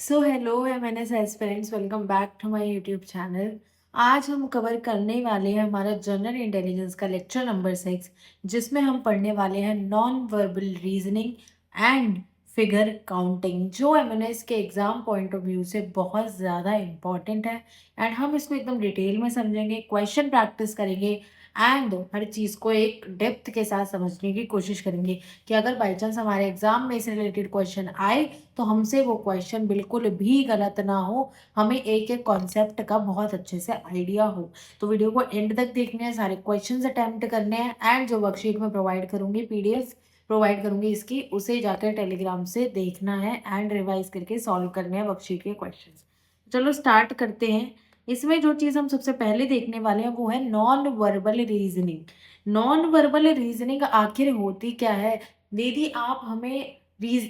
So hello MNS aspirants, welcome back to my YouTube channel. आज हम cover करने वाले हैं हमारा जनरल इंटेलिजेंस का लेक्चर नंबर 6, जिसमें हम पढ़ने वाले हैं non verbal reasoning and figure counting, जो एमएनएस के एग्जाम पॉइंट ऑफ व्यू से बहुत ज़्यादा इंपॉर्टेंट है। एंड हम इसको एकदम डिटेल में समझेंगे, क्वेश्चन प्रैक्टिस करेंगे एंड हर चीज़ को एक डेप्थ के साथ समझने की कोशिश करेंगे कि अगर बाई चांस हमारे एग्जाम में इससे रिलेटेड क्वेश्चन आए तो हमसे वो क्वेश्चन बिल्कुल भी गलत ना हो, हमें एक एक कॉन्सेप्ट का बहुत अच्छे से आइडिया हो। तो वीडियो को एंड तक देखना है, सारे क्वेश्चंस अटेम्प्ट करने हैं एंड जो वर्कशीट में प्रोवाइड करूंगी, पीडीएफ प्रोवाइड करूंगी इसकी, उसे जाकर टेलीग्राम से देखना है एंड रिवाइज करके सॉल्व करने हैं वर्कशीट के क्वेश्चंस। चलो स्टार्ट करते हैं। इसमें जो चीज़ हम सबसे पहले देखने वाले हैं वो है non verbal reasoning. Non verbal reasoning आखिर होती क्या है? दीदी आप हमें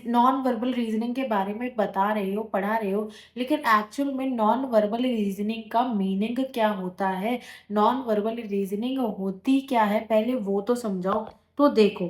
नॉन वर्बल रीजनिंग के बारे में बता रहे हो, पढ़ा रहे हो, लेकिन एक्चुअल में नॉन वर्बल रीजनिंग का मीनिंग क्या होता है? नॉन वर्बल रीजनिंग होती क्या है, पहले वो तो समझाओ। तो देखो,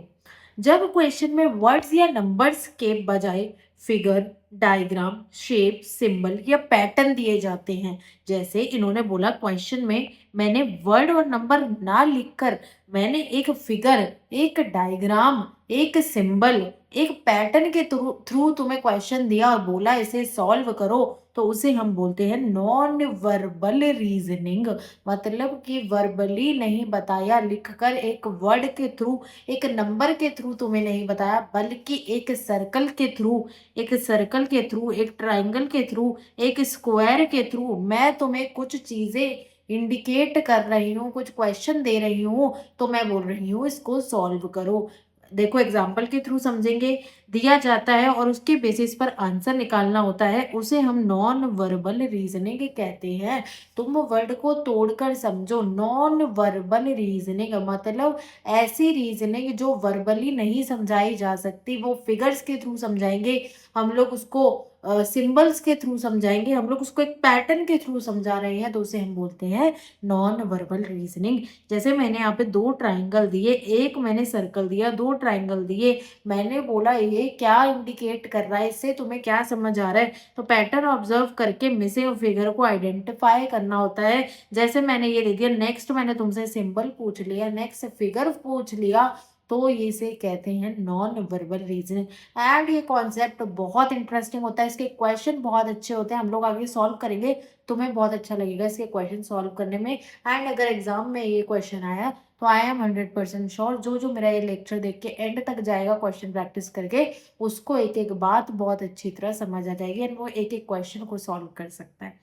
जब क्वेश्चन में वर्ड्स या नंबर्स के बजाय फिगर, डायग्राम, शेप, सिंबल या पैटर्न दिए जाते हैं, जैसे इन्होंने बोला क्वेश्चन में मैंने वर्ड और नंबर ना लिखकर मैंने एक फिगर, एक डायग्राम, एक सिंबल, एक पैटर्न के थ्रू थ्रू तुम्हें क्वेश्चन दिया और बोला इसे सॉल्व करो, तो उसे हम बोलते हैं नॉन वर्बल रीजनिंग। मतलब कि वर्बली नहीं बताया, लिखकर एक वर्ड के थ्रू, एक नंबर के थ्रू तुम्हें नहीं बताया, बल्कि एक सर्कल के थ्रू, एक सर्कल के थ्रू, एक ट्राइंगल के थ्रू, एक स्क्वायर के थ्रू मैं तुम्हें कुछ चीजें इंडिकेट कर रही हूँ, कुछ क्वेश्चन दे रही हूँ, तो मैं बोल रही हूँ इसको सॉल्व करो। देखो एग्जाम्पल के थ्रू समझेंगे, दिया जाता है और उसके बेसिस पर आंसर निकालना होता है, उसे हम नॉन वर्बल रीजनिंग कहते हैं। तुम वर्ड को तोड़कर समझो। नॉन वर्बल रीजनिंग मतलब ऐसी रीजनिंग जो वर्बली नहीं समझाई जा सकती, वो फिगर्स के थ्रू समझाएंगे हम लोग उसको, सिंबल्स के थ्रू समझाएंगे हम लोग उसको, एक पैटर्न के थ्रू समझा रहे हैं, तो उसे हम बोलते हैं नॉन वर्बल रीजनिंग। जैसे मैंने यहाँ पे दो ट्राइंगल दिए, एक मैंने सर्कल दिया, दो ट्राइंगल दिए, मैंने बोला ये क्या इंडिकेट कर रहा है, इससे तुम्हें क्या समझ आ रहा है, तो पैटर्न ऑब्जर्व करके मिसिंग फिगर को आइडेंटिफाई करना होता है। जैसे मैंने ये दे दिया, नेक्स्ट मैंने तुमसे सिंबल पूछ लिया, नेक्स्ट फिगर पूछ लिया, तो ये से कहते हैं नॉन वर्बल रीजनिंग। एंड ये कॉन्सेप्ट बहुत इंटरेस्टिंग होता है, इसके क्वेश्चन बहुत अच्छे होते हैं, हम लोग आगे सॉल्व करेंगे, तुम्हें बहुत अच्छा लगेगा इसके क्वेश्चन सॉल्व करने में। एंड अगर एग्जाम में ये क्वेश्चन आया तो आई एम 100% श्योर जो जो मेरा ये लेक्चर देख के एंड तक जाएगा क्वेश्चन प्रैक्टिस करके, उसको एक एक बात बहुत अच्छी तरह समझ आ जाएगी एंड वो एक एक क्वेश्चन को सॉल्व कर सकता है।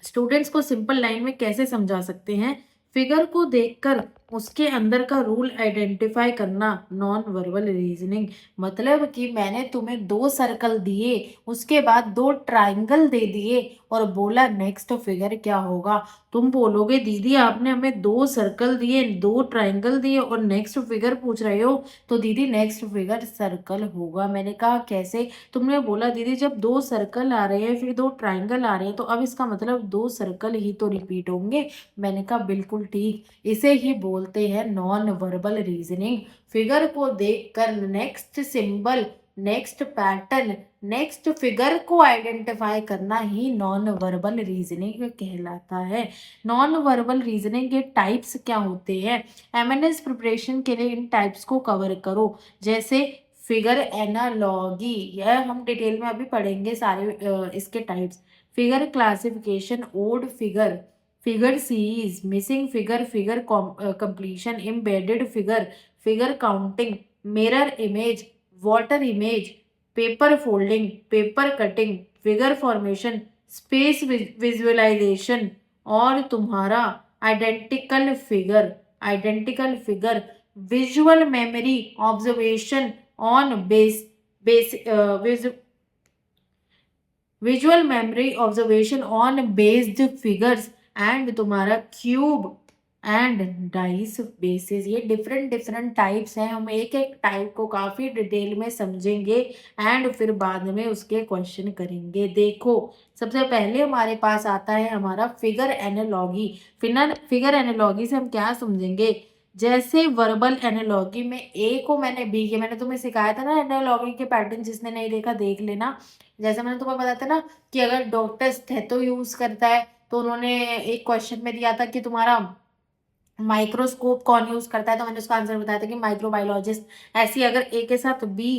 स्टूडेंट्स को सिंपल लाइन में कैसे समझा सकते हैं? फिगर को देखकर उसके अंदर का रूल आइडेंटिफाई करना, नॉन वर्बल रीजनिंग। मतलब कि मैंने तुम्हें दो सर्कल दिए, उसके बाद दो ट्राइंगल दे दिए और बोला नेक्स्ट फिगर क्या होगा। तुम बोलोगे दीदी आपने हमें दो सर्कल दिए, दो ट्राइंगल दिए और नेक्स्ट फिगर पूछ रहे हो, तो दीदी नेक्स्ट फिगर सर्कल होगा। मैंने कहा कैसे? तुमने बोला दीदी जब दो सर्कल आ रहे हैं फिर दो ट्राइंगल आ रहे हैं, तो अब इसका मतलब दो सर्कल ही तो रिपीट होंगे। मैंने कहा बिल्कुल ठीक, इसे ही बोलते हैं नॉन वर्बल रीजनिंग। फिगर को देखकर next symbol, next pattern, next figure को आइडेंटिफाई करना ही नॉन वर्बल रीजनिंग कहलाता है। नॉन वर्बल रीजनिंग के टाइप्स क्या होते हैं? एमएनएस प्रिपरेशन के लिए इन टाइप्स को कवर करो। जैसे फिगर एनालॉगी, यह हम डिटेल में अभी पढ़ेंगे सारे इसके types. Figure classification, odd figure, figure series, missing figure, figure completion, embedded figure, figure counting, mirror image, water image, paper folding, paper cutting, figure formation, space visualisation और तुम्हारा identical figure, identical figure, visual memory observation on base visual memory observation on based figures and तुम्हारा cube and dice basis. ये different different types हैं, हम एक एक type को काफ़ी डिटेल में समझेंगे एंड फिर बाद में उसके क्वेश्चन करेंगे। देखो सबसे पहले हमारे पास आता है हमारा फिगर एनालॉगी। फिगर एनालॉगी से हम क्या समझेंगे? जैसे वर्बल एनालॉगी में ए को मैंने बी के, मैंने तुम्हें सिखाया था ना एनालॉगी के पैटर्न, जिसने नहीं देखा देख लेना। जैसे मैंने तुम्हें बताया था ना कि अगर डॉक्टर स्थेतो यूज करता है तो उन्होंने एक क्वेश्चन में दिया था कि तुम्हारा माइक्रोस्कोप कौन यूज करता है, तो मैंने उसका आंसर बताया था कि माइक्रोबायोलॉजिस्ट। ऐसे ही अगर ए के साथ बी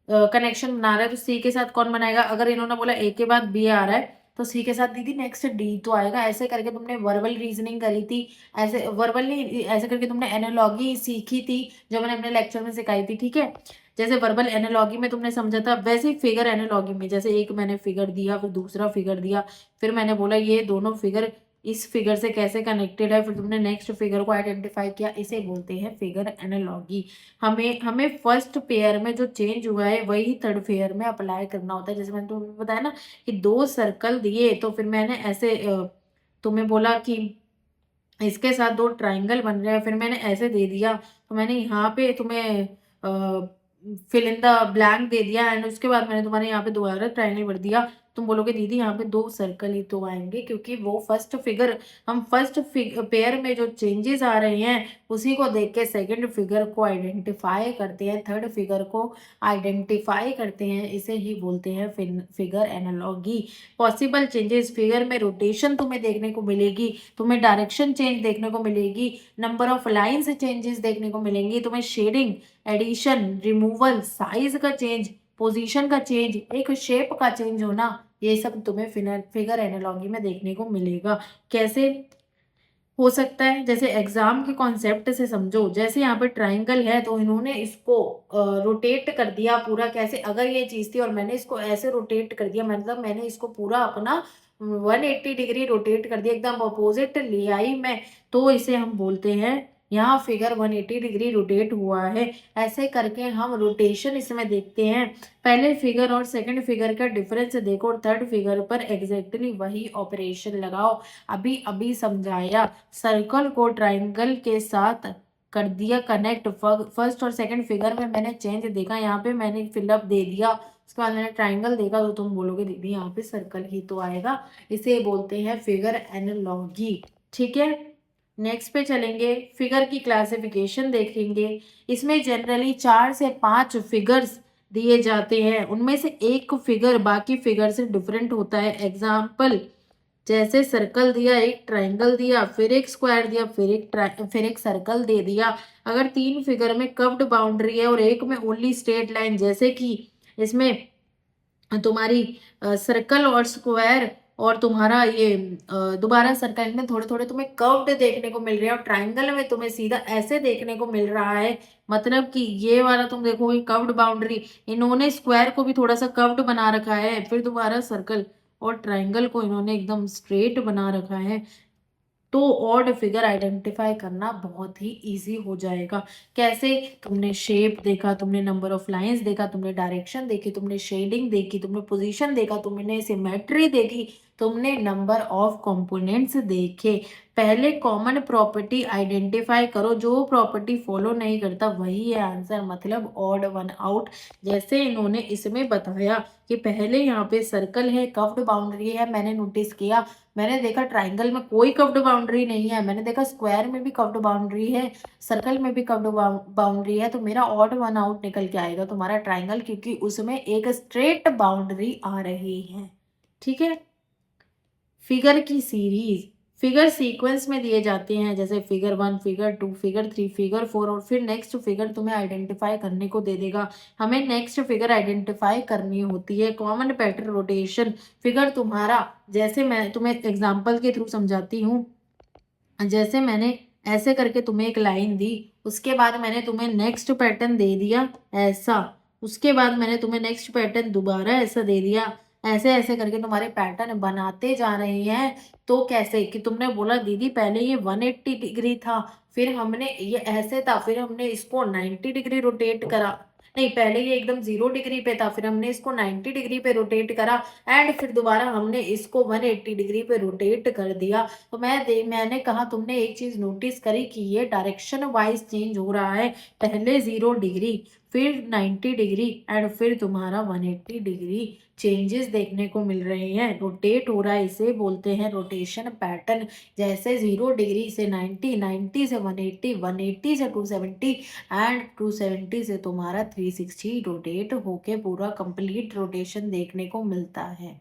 कनेक्शन बना रहा है तो सी के साथ कौन बनाएगा? अगर इन्होंने बोला ए के बाद बी आ रहा है तो सी के साथ दीदी नेक्स्ट डी तो आएगा। ऐसे करके तुमने वर्बल रीजनिंग करी थी, ऐसे वर्बल नहीं, ऐसे करके तुमने एनालॉगी सीखी थी जो मैंने अपने लेक्चर में सिखाई थी, ठीक है। जैसे वर्बल एनालॉगी में तुमने समझा था, वैसे ही फिगर एनालॉगी में जैसे एक मैंने फिगर दिया, फिर दूसरा फिगर दिया, फिर मैंने बोला ये दोनों फिगर इस फिगर से कैसे कनेक्टेड है, फिर तुमने नेक्स्ट फिगर को आइडेंटिफाई किया, इसे बोलते हैं फिगर एनालॉगी। हमें हमें फर्स्ट पेयर में जो चेंज हुआ है वही थर्ड पेयर में अप्लाई करना होता है। जैसे मैंने तुम्हें बताया ना कि 2 सर्कल दिए तो फिर मैंने ऐसे तुम्हें बोला कि इसके साथ 2 ट्रायंगल बन रहे हैं, फिर मैंने ऐसे दे दिया तो मैंने यहाँ पे तुम्हें फिल इन द ब्लैंक दे दिया, एंड उसके बाद मैंने तुम्हारे यहाँ पे दोबारा ट्रायंगल भर दिया। तुम बोलोगे दीदी यहाँ पे 2 सर्कल ही तो आएंगे, क्योंकि वो फर्स्ट फिगर, हम फर्स्ट पेयर में जो चेंजेस आ रहे हैं उसी को देख के सेकंड फिगर को आइडेंटिफाई करते हैं, थर्ड फिगर को आइडेंटिफाई करते हैं, इसे ही बोलते हैं figure analogy. Possible changes, figure में रोटेशन तुम्हें देखने को मिलेगी, तुम्हें डायरेक्शन चेंज देखने को मिलेगी, नंबर ऑफ लाइन्स चेंजेस देखने को मिलेंगी, तुम्हें शेडिंग, एडिशन, रिमूवल, साइज का चेंज, पोजीशन का चेंज, एक शेप का चेंज होना, ये सब तुम्हें फिगर एनालॉगी में देखने को मिलेगा। कैसे हो सकता है? जैसे एग्जाम के कॉन्सेप्ट से समझो, जैसे यहाँ पे ट्राइंगल है तो इन्होंने इसको रोटेट कर दिया पूरा। कैसे? अगर ये चीज थी और मैंने इसको ऐसे रोटेट कर दिया, मतलब मैंने इसको पूरा अपना 180 डिग्री रोटेट कर दिया, एकदम अपोजिट ले आई मैं, तो इसे हम बोलते हैं यहाँ फिगर 180 डिग्री रोटेट हुआ है। ऐसे करके हम रोटेशन इसमें देखते हैं। पहले फिगर और सेकंड फिगर का डिफरेंस देखो और थर्ड फिगर पर एग्जैक्टली वही ऑपरेशन लगाओ। अभी अभी समझाया, सर्कल को ट्राइंगल के साथ कर दिया कनेक्ट। फर्स्ट और सेकंड फिगर में मैंने चेंज देखा, यहाँ पे मैंने फिलअप दे दिया, उसके बाद मैंने ट्राइंगल देखा, तो तुम बोलोगे दीदी यहाँ पे सर्कल ही तो आएगा। इसे बोलते हैं फिगर एनालॉगी, ठीक है। नेक्स्ट पे चलेंगे, फिगर की क्लासिफिकेशन देखेंगे। इसमें जनरली 4 से 5 फिगर्स दिए जाते हैं, उनमें से एक फिगर बाकी फिगर से डिफरेंट होता है। एग्जाम्पल, जैसे सर्कल दिया, एक ट्रायंगल दिया, फिर एक स्क्वायर दिया, फिर एक सर्कल दे दिया। अगर 3 फिगर में कर्व्ड बाउंड्री है और एक में ओनली स्ट्रेट लाइन, जैसे कि इसमें तुम्हारी सर्कल और स्क्वायर और तुम्हारा ये दोबारा सर्कल में थोड़े थोड़े तुम्हें कर्व्ड देखने को मिल रहे हैं, और ट्रायंगल में तुम्हें सीधा ऐसे देखने को मिल रहा है। मतलब कि ये वाला तुम देखोगे कर्व्ड बाउंड्री, इन्होंने स्क्वायर को भी थोड़ा सा कर्व्ड बना रखा है, फिर दोबारा सर्कल और ट्रायंगल को इन्होंने एकदम स्ट्रेट बना रखा है। तो ऑड फिगर आइडेंटिफाई करना बहुत ही इजी हो जाएगा। कैसे? तुमने शेप देखा, तुमने नंबर ऑफ लाइंस देखा, तुमने डायरेक्शन देखी, तुमने शेडिंग देखी, तुमने पोजीशन देखा, तुमने सिमेट्री देखी, तुमने नंबर ऑफ कंपोनेंट्स देखे। पहले कॉमन प्रॉपर्टी आइडेंटिफाई करो, जो प्रॉपर्टी फॉलो नहीं करता वही है आंसर, मतलब ऑड वन आउट। जैसे इन्होंने इसमें बताया कि पहले यहाँ पे सर्कल है, कर्व्ड बाउंड्री है, मैंने नोटिस किया, मैंने देखा ट्राइंगल में कोई कर्व्ड बाउंड्री नहीं है, मैंने देखा स्क्वायर में भी कर्व्ड बाउंड्री है, सर्कल में भी कर्व्ड बाउंड्री है, तो मेरा ऑड वन आउट निकल के आएगा तुम्हारा ट्राइंगल, क्योंकि उसमें एक स्ट्रेट बाउंड्री आ रही है, ठीक है। फिगर की सीरीज, फिगर सीक्वेंस में दिए जाते हैं, जैसे फिगर 1, फिगर 2, फिगर 3, फिगर 4, और फिर नेक्स्ट फिगर तुम्हें आइडेंटिफाई करने को दे देगा। हमें नेक्स्ट फिगर आइडेंटिफाई करनी होती है। कॉमन पैटर्न रोटेशन, फिगर तुम्हारा, जैसे मैं तुम्हें एग्जाम्पल के थ्रू समझाती हूँ। जैसे मैंने ऐसे करके तुम्हें एक लाइन दी, उसके बाद मैंने तुम्हें नेक्स्ट पैटर्न दे दिया ऐसा, उसके बाद मैंने तुम्हें नेक्स्ट पैटर्न दोबारा ऐसा दे दिया, ऐसे ऐसे करके तुम्हारे पैटर्न बनाते जा रहे हैं। तो कैसे कि तुमने बोला दीदी पहले ये 180 डिग्री था, फिर हमने ये ऐसे था, फिर हमने इसको 90 डिग्री रोटेट करा, नहीं पहले ये एकदम 0 डिग्री पे था, फिर हमने इसको 90 डिग्री पे रोटेट करा, एंड फिर दोबारा हमने इसको 180 डिग्री पे रोटेट कर दिया। तो मैंने कहा तुमने एक चीज नोटिस करी कि ये डायरेक्शन वाइज चेंज हो रहा है। पहले 0 डिग्री, फिर 90 डिग्री एंड फिर तुम्हारा 180 डिग्री चेंजेस देखने को मिल रहे हैं, रोटेट हो रहा है, इसे बोलते हैं रोटेशन पैटर्न। जैसे 0 डिग्री से 90, 90 से 180, 180 से 270 एंड 270 से तुम्हारा 360 रोटेट होके पूरा कंप्लीट रोटेशन देखने को मिलता है।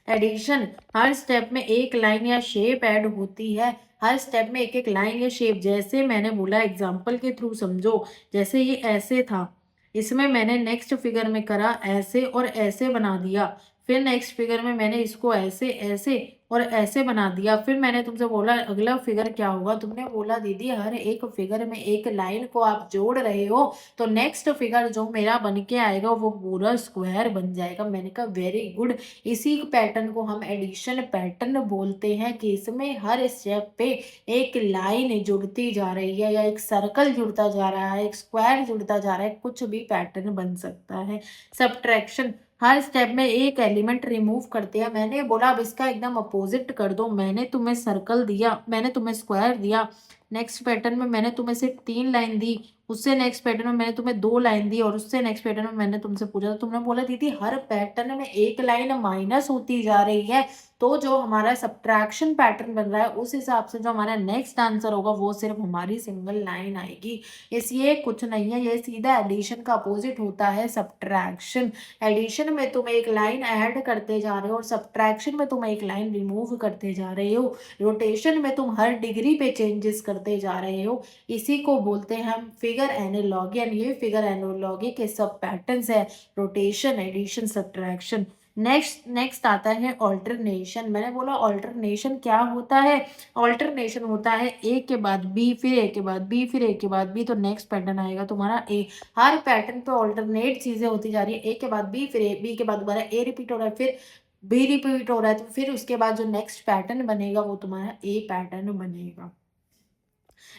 एडिशन, हर स्टेप में एक लाइन या शेप ऐड होती है, हर स्टेप में एक एक लाइन या शेप। जैसे मैंने बोला एग्जाम्पल के थ्रू समझो, जैसे ये ऐसे था, इसमें मैंने नेक्स्ट फिगर में करा ऐसे और ऐसे बना दिया, फिर नेक्स्ट फिगर में मैंने इसको ऐसे ऐसे और ऐसे बना दिया, फिर मैंने तुमसे बोला अगला फिगर क्या होगा, तुमने बोला दीदी हर एक फिगर में एक लाइन को आप जोड़ रहे हो तो नेक्स्ट फिगर जो मेरा बन के आएगा वो पूरा स्क्वायर बन जाएगा। मैंने कहा वेरी गुड। इसी पैटर्न को हम एडिशन पैटर्न बोलते हैं कि इसमें हर स्टेप पे एक लाइन जुड़ती जा रही है या एक सर्कल जुड़ता जा रहा है, एक स्क्वायर जुड़ता जा रहा है, कुछ भी पैटर्न बन सकता है। सब्ट्रैक्शन, हर स्टेप में एक एलिमेंट रिमूव करते हैं। मैंने बोला अब इसका एकदम अपोजिट कर दो, मैंने तुम्हें सर्कल दिया, मैंने तुम्हें स्क्वायर दिया, नेक्स्ट पैटर्न में मैंने तुम्हें सिर्फ 3 लाइन दी, उससे नेक्स्ट पैटर्न में मैंने तुम्हें 2 लाइन दी और उससे नेक्स्ट पैटर्न में मैंने तुमसे पूछा तो तुमने बोला दीदी हर पैटर्न में एक लाइन माइनस होती जा रही है, तो जो हमारा सब्ट्रैक्शन पैटर्न बन रहा है उस हिसाब से जो हमारा नेक्स्ट आंसर होगा वो सिर्फ हमारी सिंगल लाइन आएगी। इसलिए कुछ नहीं है, ये सीधा एडिशन का अपोजिट होता है सब्ट्रैक्शन। एडिशन में तुम एक लाइन ऐड करते जा रहे हो और सब्ट्रैक्शन में तुम एक लाइन रिमूव करते जा रहे हो। रोटेशन में तुम हर डिग्री पे चेंजेस करते जा रहे हो। इसी को बोलते हैं हम फिगर एनालॉगी, एंड ये फिगर एनालॉगी के सब पैटर्न्स है, रोटेशन, एडिशन, सब्ट्रैक्शन। नेक्स्ट आता है ऑल्टरनेशन। मैंने बोला ऑल्टरनेशन क्या होता है, ऑल्टरनेशन होता है ए के बाद बी, फिर ए के बाद बी, फिर ए के बाद बी, तो नेक्स्ट पैटर्न आएगा तुम्हारा ए। हर पैटर्न पे ऑल्टरनेट चीजें होती जा रही है, ए के बाद बी, फिर ए, बी के बाद दोबारा ए रिपीट हो रहा है, फिर बी रिपीट हो रहा है, तो फिर उसके बाद जो नेक्स्ट पैटर्न बनेगा वो तुम्हारा ए पैटर्न बनेगा।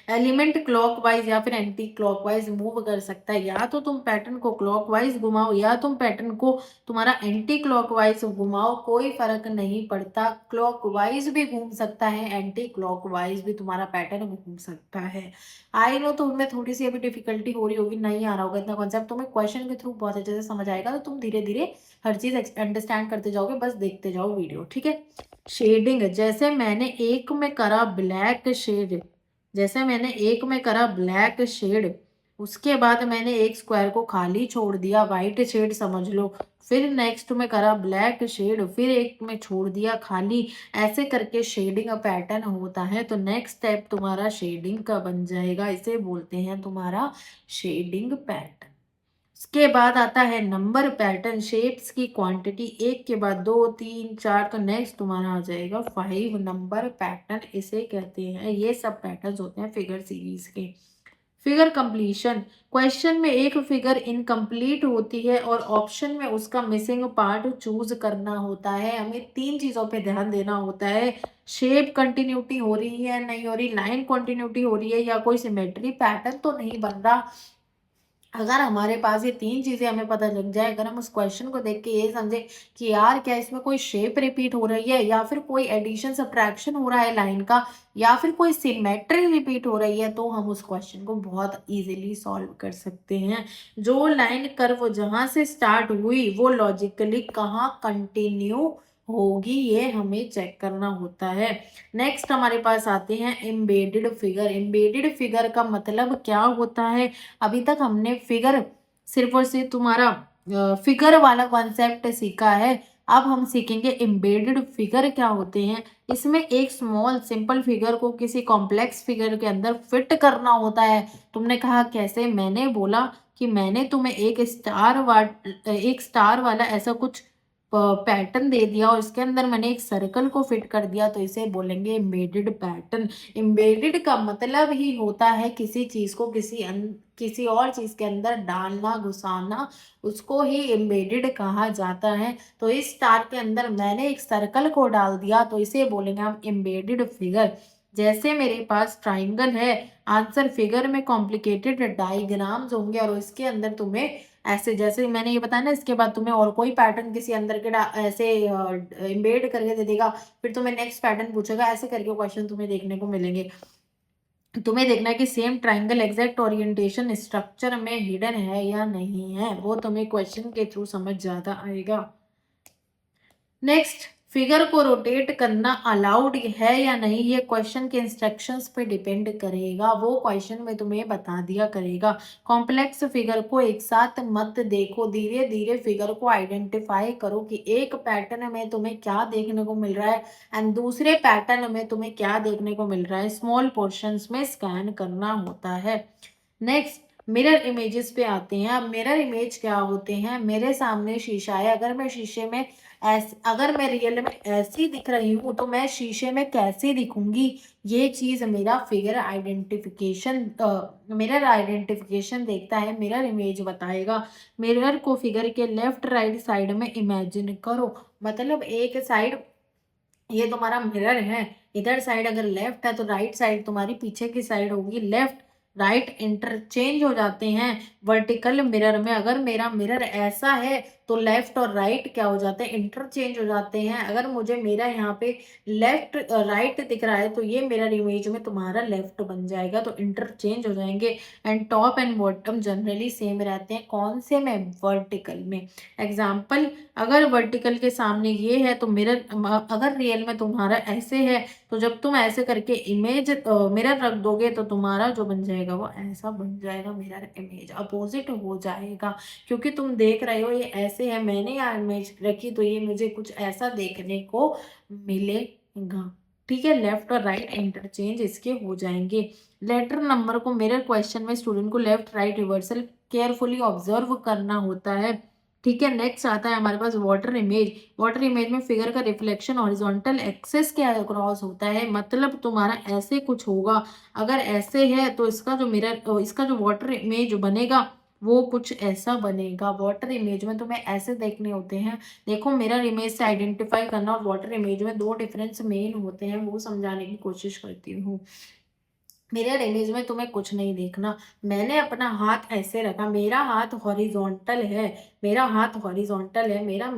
एलिमेंट क्लॉकवाइज या फिर एंटी क्लॉकवाइज मूव कर सकता है, या तो तुम पैटर्न को क्लॉकवाइज घुमाओ या तुम पैटर्न को तुम्हारा एंटी क्लॉकवाइज घुमाओ, कोई फर्क नहीं पड़ता। क्लॉकवाइज भी घूम सकता है, एंटी क्लॉकवाइज भी तुम्हारा पैटर्न घूम सकता है। आई नो तुम्हें थोड़ी सी अभी डिफिकल्टी हो रही होगी, नहीं आ रहा होगा इतना कॉन्सेप्ट, तुम्हें क्वेश्चन के थ्रू बहुत अच्छे से समझ आएगा, तो तुम धीरे धीरे हर चीज अंडरस्टैंड करते जाओगे, बस देखते जाओ वीडियो, ठीक है। शेडिंग, जैसे मैंने एक में करा ब्लैक शेड, जैसे मैंने एक में करा ब्लैक शेड, उसके बाद मैंने एक स्क्वायर को खाली छोड़ दिया, वाइट शेड समझ लो, फिर नेक्स्ट में करा ब्लैक शेड, फिर एक में छोड़ दिया खाली, ऐसे करके शेडिंग का पैटर्न होता है। तो नेक्स्ट स्टेप तुम्हारा शेडिंग का बन जाएगा, इसे बोलते हैं तुम्हारा शेडिंग पैटर्न। उसके बाद आता है नंबर पैटर्न, शेप्स की क्वांटिटी, एक के बाद 2, 3, 4, तो नेक्स्ट तुम्हारा आ जाएगा 5 नंबर पैटर्न, इसे कहते हैं। ये सब पैटर्न्स होते हैं फिगर सीरीज के। फिगर कंप्लीशन, क्वेश्चन में एक फिगर इनकम्प्लीट होती है और ऑप्शन में उसका मिसिंग पार्ट चूज करना होता है। हमें 3 चीजों पे ध्यान देना होता है, शेप कंटिन्यूटी हो रही है नहीं हो रही, लाइन कंटिन्यूटी हो रही है, या कोई सिमेट्री पैटर्न तो नहीं बन रहा। अगर हमारे पास ये 3 चीजें हमें पता लग जाए, अगर हम उस क्वेश्चन को देख के ये समझे कि यार क्या इसमें कोई शेप रिपीट हो रही है, या फिर कोई एडिशन सब्ट्रैक्शन हो रहा है लाइन का, या फिर कोई सिमेट्री रिपीट हो रही है, तो हम उस क्वेश्चन को बहुत इजीली सॉल्व कर सकते हैं। जो लाइन कर्व जहां से स्टार्ट हुई वो लॉजिकली कहाँ कंटिन्यू होगी, ये हमें चेक करना होता है। नेक्स्ट हमारे पास आते हैं एम्बेडेड फिगर। एम्बेडेड फिगर का मतलब क्या होता है, अभी तक हमने फिगर सिर्फ और सिर्फ तुम्हारा फिगर वाला कॉन्सेप्ट सीखा है, अब हम सीखेंगे एम्बेडेड फिगर क्या होते हैं। इसमें एक स्मॉल सिंपल फिगर को किसी कॉम्प्लेक्स फिगर के अंदर फिट करना होता है। तुमने कहा कैसे, मैंने बोला कि मैंने तुम्हें एक स्टार वाला ऐसा कुछ पैटर्न दे दिया और इसके अंदर मैंने एक सर्कल को फिट कर दिया, तो इसे बोलेंगे एम्बेडेड पैटर्न। एम्बेडेड का मतलब ही होता है किसी चीज को किसी और चीज के अंदर डालना, घुसाना, उसको ही एम्बेडेड कहा जाता है। तो इस स्टार के अंदर मैंने एक सर्कल को डाल दिया, तो इसे बोलेंगे हम एम्बेडेड फिगर। जैसे मेरे पास ट्राइंगल है, आंसर फिगर में कॉम्प्लिकेटेड डायग्राम्स होंगे और इसके अंदर तुम्हें ऐसे, जैसे मैंने ये बताया ना, इसके बाद तुम्हें और कोई पैटर्न किसी अंदर के ऐसे इम्बेड करके दे देगा, फिर तुम्हें नेक्स्ट पैटर्न पूछेगा, ऐसे करके क्वेश्चन तुम्हें देखने को मिलेंगे। तुम्हें देखना है कि same triangle exact orientation structure में हिडन है या नहीं है, वो तुम्हें क्वेश्चन के थ्रू समझ ज्यादा आएगा। नेक्स्ट, फिगर को रोटेट करना अलाउड है या नहीं, ये क्वेश्चन के इंस्ट्रक्शंस पे डिपेंड करेगा, वो क्वेश्चन में तुम्हें बता दिया करेगा। कॉम्प्लेक्स फिगर को एक साथ मत देखो, धीरे धीरे फिगर को आइडेंटिफाई करो कि एक पैटर्न में तुम्हें क्या देखने को मिल रहा है एंड दूसरे पैटर्न में तुम्हें क्या देखने को मिल रहा है, स्मॉल पोर्शंस में स्कैन करना होता है। नेक्स्ट, मिरर इमेजेस पे आते हैं। अब मिरर इमेज क्या होते हैं, मेरे सामने शीशा है, अगर मैं शीशे में अगर मैं रियल में ऐसी दिख रही हूँ तो मैं शीशे में कैसे दिखूंगी, ये चीज मेरा मिरर आइडेंटिफिकेशन देखता है, मिरर इमेज बताएगा। मिरर को फिगर के लेफ्ट राइट साइड में इमेजिन करो, मतलब एक साइड ये तुम्हारा मिरर है, इधर साइड अगर लेफ्ट है तो राइट साइड तुम्हारी पीछे की साइड होगी, लेफ्ट राइट इंटरचेंज हो जाते हैं वर्टिकल मिरर में। अगर मेरा मिरर ऐसा है तो लेफ्ट और राइट क्या हो जाते हैं, इंटरचेंज हो जाते हैं। अगर मुझे मेरा यहाँ पे लेफ्ट राइट दिख रहा है तो ये मिरर इमेज में तुम्हारा लेफ्ट बन जाएगा, तो इंटरचेंज हो जाएंगे। And top and bottom generally same रहते हैं, कौन से में, वर्टिकल में। एग्जाम्पल, अगर वर्टिकल के सामने ये है तो मिरर, अगर रियल में तुम्हारा ऐसे है तो जब तुम ऐसे करके इमेज मिरर रख दोगे तो तुम्हारा जो बन जाएगा वो ऐसा बन जाएगा, मिरर इमेज अपोजिट हो जाएगा, क्योंकि तुम देख रहे हो ये ऐसे है, मैंने यहाँ इमेज रखी तो ये मुझे कुछ ऐसा देखने को मिलेगा। ठीक है, लेफ्ट और राइट इंटरचेंज इसके हो जाएंगे। लेटर नंबर को मिरर क्वेश्चन में स्टूडेंट को left right reversal carefully observe करना होता है। ठीक है, नेक्स्ट आता है हमारे पास वाटर इमेज। वाटर इमेज में फिगर का रिफ्लेक्शन हॉरिजॉन्टल एक्सिस के अक्रॉस होता है, मतलब तुम्हारा ऐसे कुछ होगा, अगर ऐसे है तो इसका जो वाटर इमेज बनेगा वो कुछ ऐसा बनेगा। वाटर इमेज में तुम्हें ऐसे देखने होते हैं। देखो, मिरर इमेज से आइडेंटिफाई करना और वाटर इमेज में दो डिफरेंस मेन होते हैं, वो समझाने की कोशिश करती हूँ। मिरर इमेज में तुम्हें कुछ नहीं देखना, मैंने अपना हाथ ऐसे रखा, मेरा हाथ हॉरिजॉन्टल है, मेरा हाथ हॉरिजॉन्टल है, मेरा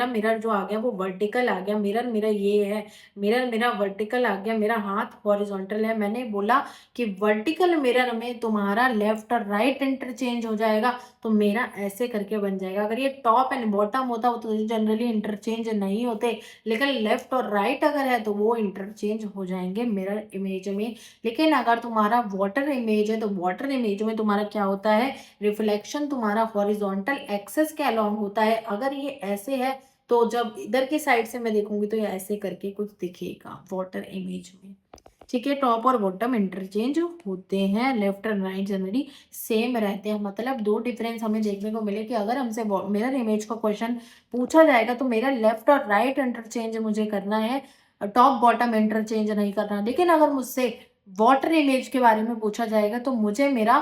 मिरर जो आ गया वो वर्टिकल आ गया, मिरर मेरा ये है, मिरर मेरा वर्टिकल आ गया, मेरा हाथ हॉरिजॉन्टल है। मैंने बोला कि वर्टिकल मिरर में तुम्हारा लेफ्ट और राइट इंटरचेंज हो जाएगा, तो मेरा ऐसे करके बन जाएगा। अगर ये टॉप एंड बॉटम होता हो तो जनरली इंटरचेंज नहीं होते, लेकिन लेफ्ट और राइट अगर है तो वो इंटरचेंज हो जाएंगे मिरर इमेज में। लेकिन अगर तुम्हारा वाटर इमेज है तो वाटर इमेज में तुम्हारा क्या होता है, रिफ्लेक्शन तुम्हारा हॉरिजॉन्टल एक्सिस के अलोंग होता है। अगर ये ऐसे है तो जब इधर की साइड से मैं देखूंगी तो ये ऐसे करके कुछ दिखेगा वाटर इमेज में। ठीक है, टॉप और बॉटम इंटरचेंज होते हैं, लेफ्ट और राइट जनरली सेम रहते हैं। मतलब दो डिफरेंस हमें देखने को मिले कि अगर हमसे मिरर इमेज का क्वेश्चन पूछा जाएगा तो मेरा लेफ्ट और राइट इंटरचेंज मुझे करना है, टॉप बॉटम इंटरचेंज नहीं करना। लेकिन अगर मुझसे वाटर इमेज के बारे में पूछा जाएगा तो मुझे मेरा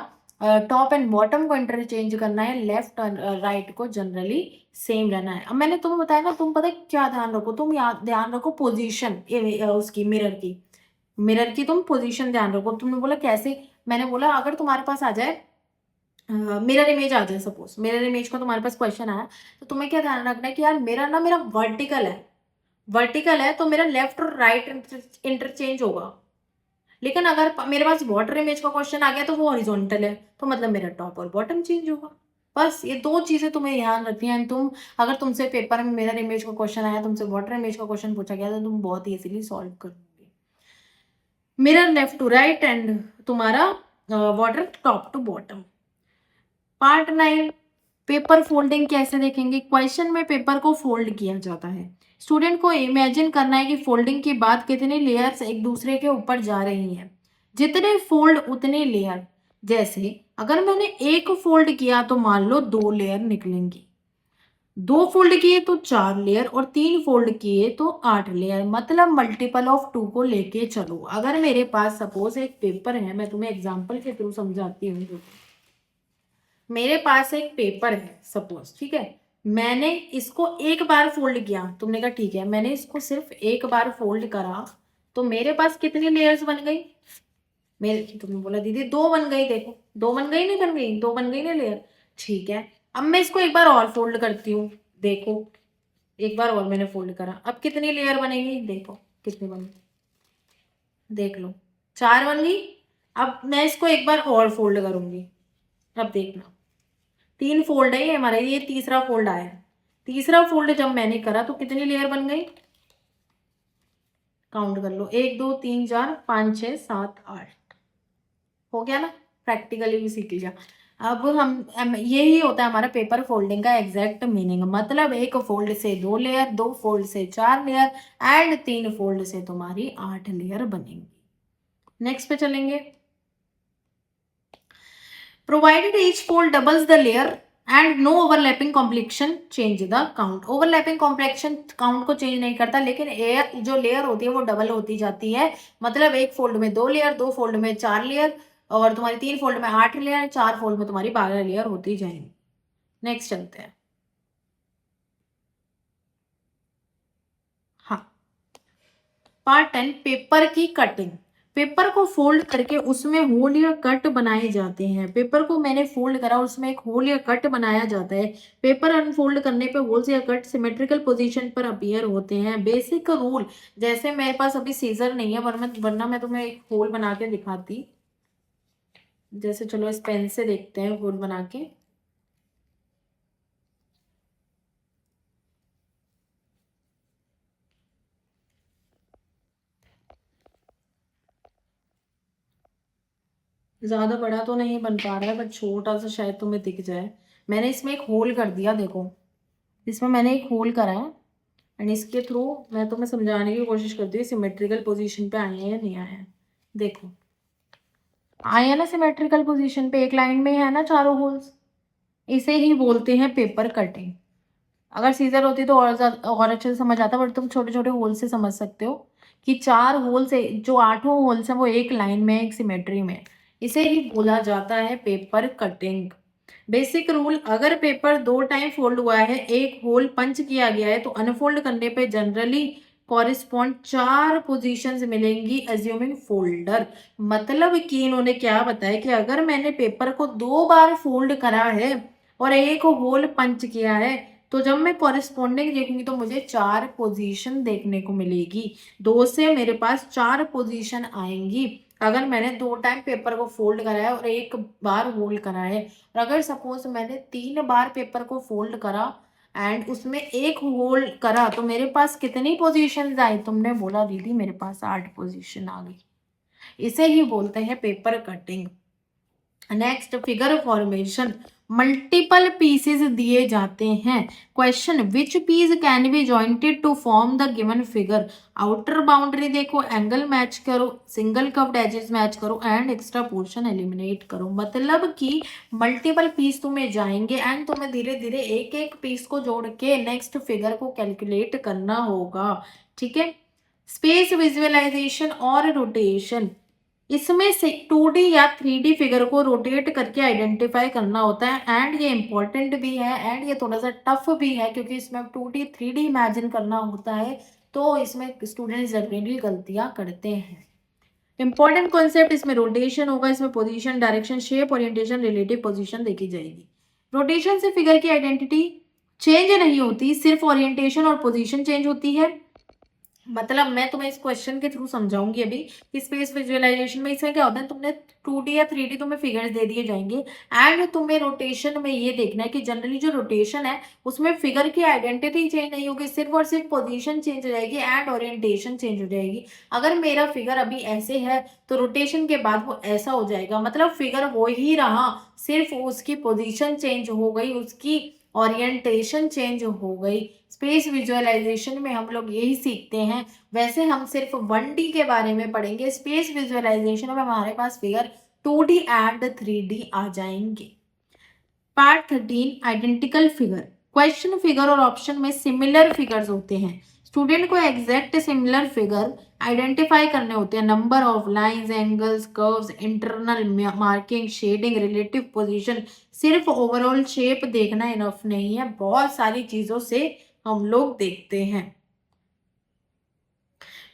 टॉप एंड बॉटम को इंटरचेंज करना है, लेफ्ट और राइट को जनरली सेम रहना है। अब मैंने तुम्हें बताया ना, तुम पता है क्या ध्यान रखो, तुम ध्यान रखो पोजीशन उसकी मिरर की तुम पोजीशन ध्यान रखो। तुमने बोला कैसे, मैंने बोला अगर तुम्हारे पास आ जाए मिरर इमेज आ जाए, सपोज मिरर इमेज का तुम्हारे पास क्वेश्चन आया, तो तुम्हें क्या ध्यान रखना है कि यार मेरा वर्टिकल है तो मेरा लेफ्ट और राइट इंटरचेंज होगा। लेकिन अगर मेरे पास वाटर इमेज का क्वेश्चन आ गया तो वो हॉरिजॉन्टल है, तो मतलब मेरा टॉप और बॉटम चेंज होगा। बस ये दो चीजें तुम्हें ध्यान रखनी है। तुम अगर तुमसे पेपर में मिरर इमेज का क्वेश्चन आया, तुमसे वाटर इमेज का क्वेश्चन पूछा गया, तो तुम बहुत इजीली सॉल्व कर लोगे। Mirror left to right and तुम्हारा water top to bottom. Part 9, paper folding कैसे देखेंगे। क्वेश्चन में पेपर को फोल्ड किया जाता है, स्टूडेंट को इमेजिन करना है कि फोल्डिंग के बाद कितनी लेयर्स एक दूसरे के ऊपर जा रही हैं, जितने फोल्ड उतने लेयर। जैसे अगर मैंने एक फोल्ड किया तो मान लो 2 लेयर निकलेंगी, 2 फोल्ड किए तो 4 लेयर और 3 फोल्ड किए तो 8 लेयर, मतलब मल्टीपल ऑफ 2 को लेके चलो। अगर मेरे पास सपोज एक पेपर है, मैं तुम्हें एग्जांपल के थ्रू समझाती हूँ। मेरे पास एक पेपर है सपोज, ठीक है, मैंने इसको एक बार फोल्ड किया, तुमने कहा ठीक है, मैंने इसको सिर्फ एक बार फोल्ड करा तो मेरे पास कितनी लेयर्स बन गई, मेरे तुमने बोला दीदी 2 बन गई, देखो 2 बन गई, नहीं बन गई, 2 बन गई ना लेयर। ठीक है, अब मैं इसको एक बार और फोल्ड करती हूँ, देखो एक बार और मैंने फोल्ड करा, अब कितनी लेयर बनेगी, देखो कितनी बन गई, देख लो 4 बन गई। अब मैं इसको एक बार और फोल्ड करूंगी। अब देखना, 3 फोल्ड है ये हमारा, ये तीसरा फोल्ड आया है। तीसरा फोल्ड जब मैंने करा तो कितनी लेयर बन गई, काउंट कर लो, 1 2 3 4 5 6 7 8, हो गया ना, प्रैक्टिकली भी सीख लिया। अब यही होता है हमारा पेपर फोल्डिंग का एग्जैक्ट मीनिंग, मतलब एक फोल्ड से 2 लेयर, 2 फोल्ड से 4 लेयर एंड 3 फोल्ड से तुम्हारी 8 लेयर बनेंगी। नेक्स्ट पे चलेंगे। Provided each fold doubles the layer and no overlapping complexion change the count. Overlapping complexion count को चेंज नहीं करता, लेकिन एयर जो लेयर होती है वो डबल होती जाती है। मतलब एक फोल्ड में 2 लेयर, 2 फोल्ड में 4 लेयर, और तुम्हारी 3 फोल्ड में 8 लेयर, 4 फोल्ड में तुम्हारी 12 लेयर होती जाएंगी। नेक्स्ट चलते हैं। हाँ, पार्ट 10, पेपर की कटिंग। पेपर को फोल्ड करके उसमें होल या कट बनाए जाते हैं। पेपर को मैंने फोल्ड करा, उसमें एक होल या कट बनाया जाता है। पेपर अनफोल्ड करने पे होल्स या कट सिमेट्रिकल पोजीशन पर अपीयर होते हैं। बेसिक रूल, जैसे मेरे पास अभी सीजर नहीं है, वरना मैं तुम्हें एक होल बना के दिखाती। जैसे चलो इस पेन से देखते हैं होल बना के। ज्यादा बड़ा तो नहीं बन पा रहा है, बट छोटा सा शायद तुम्हें दिख जाए। मैंने इसमें एक होल कर दिया, देखो इसमें मैंने एक होल करा है, एंड इसके थ्रू मैं तुम्हें समझाने की कोशिश करती हूँ सिमेट्रिकल पोजीशन पे आए हैं या नहीं आए हैं। देखो आए हैं ना सिमेट्रिकल पोजीशन पे, एक लाइन में है ना चारों होल्स। इसे ही बोलते हैं पेपर कटिंग। अगर सीजर होती तो और अच्छे से समझ आता, बट तुम छोटे छोटे होल से समझ सकते हो कि 4 होल से जो 8 होल्स हैं वो एक लाइन में, एक सिमेट्री में। इसे ही बोला जाता है पेपर कटिंग। बेसिक रूल, अगर पेपर 2 टाइम फोल्ड हुआ है, एक होल पंच किया गया है, तो अनफोल्ड करने पे जनरली कॉरिस्पॉन्ड 4 पोजीशंस मिलेंगी एज्यूमिंग फोल्डर। मतलब कि इन्होंने क्या बताया कि अगर मैंने पेपर को 2 बार फोल्ड करा है और एक होल पंच किया है, तो जब मैं कॉरेस्पॉन्डिंग देखूंगी तो मुझे 4 पोजीशन देखने को मिलेगी। 2 से मेरे पास 4 पोजीशन आएंगी अगर मैंने 2 टाइम पेपर को फोल्ड करा है और एक बार होल्ड करा है। और अगर सपोज मैंने 3 बार पेपर को फोल्ड करा एंड उसमें एक होल्ड करा, तो मेरे पास कितनी पोजीशन आई, तुमने बोला दीदी मेरे पास 8 पोजीशन आ गई। इसे ही बोलते हैं paper cutting. Next, figure formation. Multiple pieces दिए जाते हैं। Question, which piece can be jointed to form the given figure. Outer boundary देखो, एंगल मैच करो, सिंगल कव्ड एजेस मैच करो एंड एक्स्ट्रा पोर्शन एलिमिनेट करो। मतलब कि मल्टीपल पीस तुम्हें जाएंगे एंड तुम्हें धीरे धीरे एक एक पीस को जोड़ के नेक्स्ट फिगर को कैलकुलेट करना होगा। ठीक है। स्पेस विजुअलाइजेशन और रोटेशन, इसमें से 2D या 3D फिगर को रोटेट करके आइडेंटिफाई करना होता है, एंड ये इंपॉर्टेंट भी है एंड ये थोड़ा सा टफ भी है, क्योंकि इसमें 2D 3D इमेजिन करना होता है, तो इसमें स्टूडेंट्स जनरली गलतियां करते हैं। इंपॉर्टेंट कॉन्सेप्ट, इसमें रोटेशन होगा, इसमें position, direction, shape, orientation, relative position देखी जाएगी। रोटेशन से फिगर की आइडेंटिटी चेंज नहीं होती, सिर्फ ओरिएंटेशन और पोजीशन चेंज होती है। मतलब मैं तुम्हें इस क्वेश्चन के थ्रू समझाऊंगी अभी कि स्पेस विजुअलाइजेशन में इसमें क्या होता है, तुमने 2D या 3D तुम्हें फिगर्स दे दिए जाएंगे एंड तुम्हें रोटेशन में ये देखना है कि जनरली जो रोटेशन है उसमें फिगर की आइडेंटिटी चेंज नहीं होगी, सिर्फ और सिर्फ पोजीशन चेंज हो जाएगी एंड ओरिएंटेशन चेंज हो जाएगी। अगर मेरा फिगर अभी ऐसे है तो रोटेशन के बाद वो ऐसा हो जाएगा, मतलब फिगर वो ही रहा, सिर्फ उसकी पोजीशन चेंज हो गई, उसकी ओरिएंटेशन चेंज हो गई। स्पेस विजुअलाइजेशन में हम लोग यही सीखते हैं। वैसे हम सिर्फ 1D के बारे में पढ़ेंगे, स्पेस विजुअलाइजेशन में हमारे पास फिगर 2D एंड 3D आ जाएंगे। Part 13, identical figure. Question, figure और ऑप्शन में सिमिलर फिगर्स होते हैं। स्टूडेंट को एग्जैक्ट सिमिलर फिगर आइडेंटिफाई करने होते हैं। Number of lines, angles, curves, internal marking, shading, relative position. सिर्फ ओवरऑल शेप देखना इनफ नहीं है, बहुत सारी चीजों से हम लोग देखते हैं।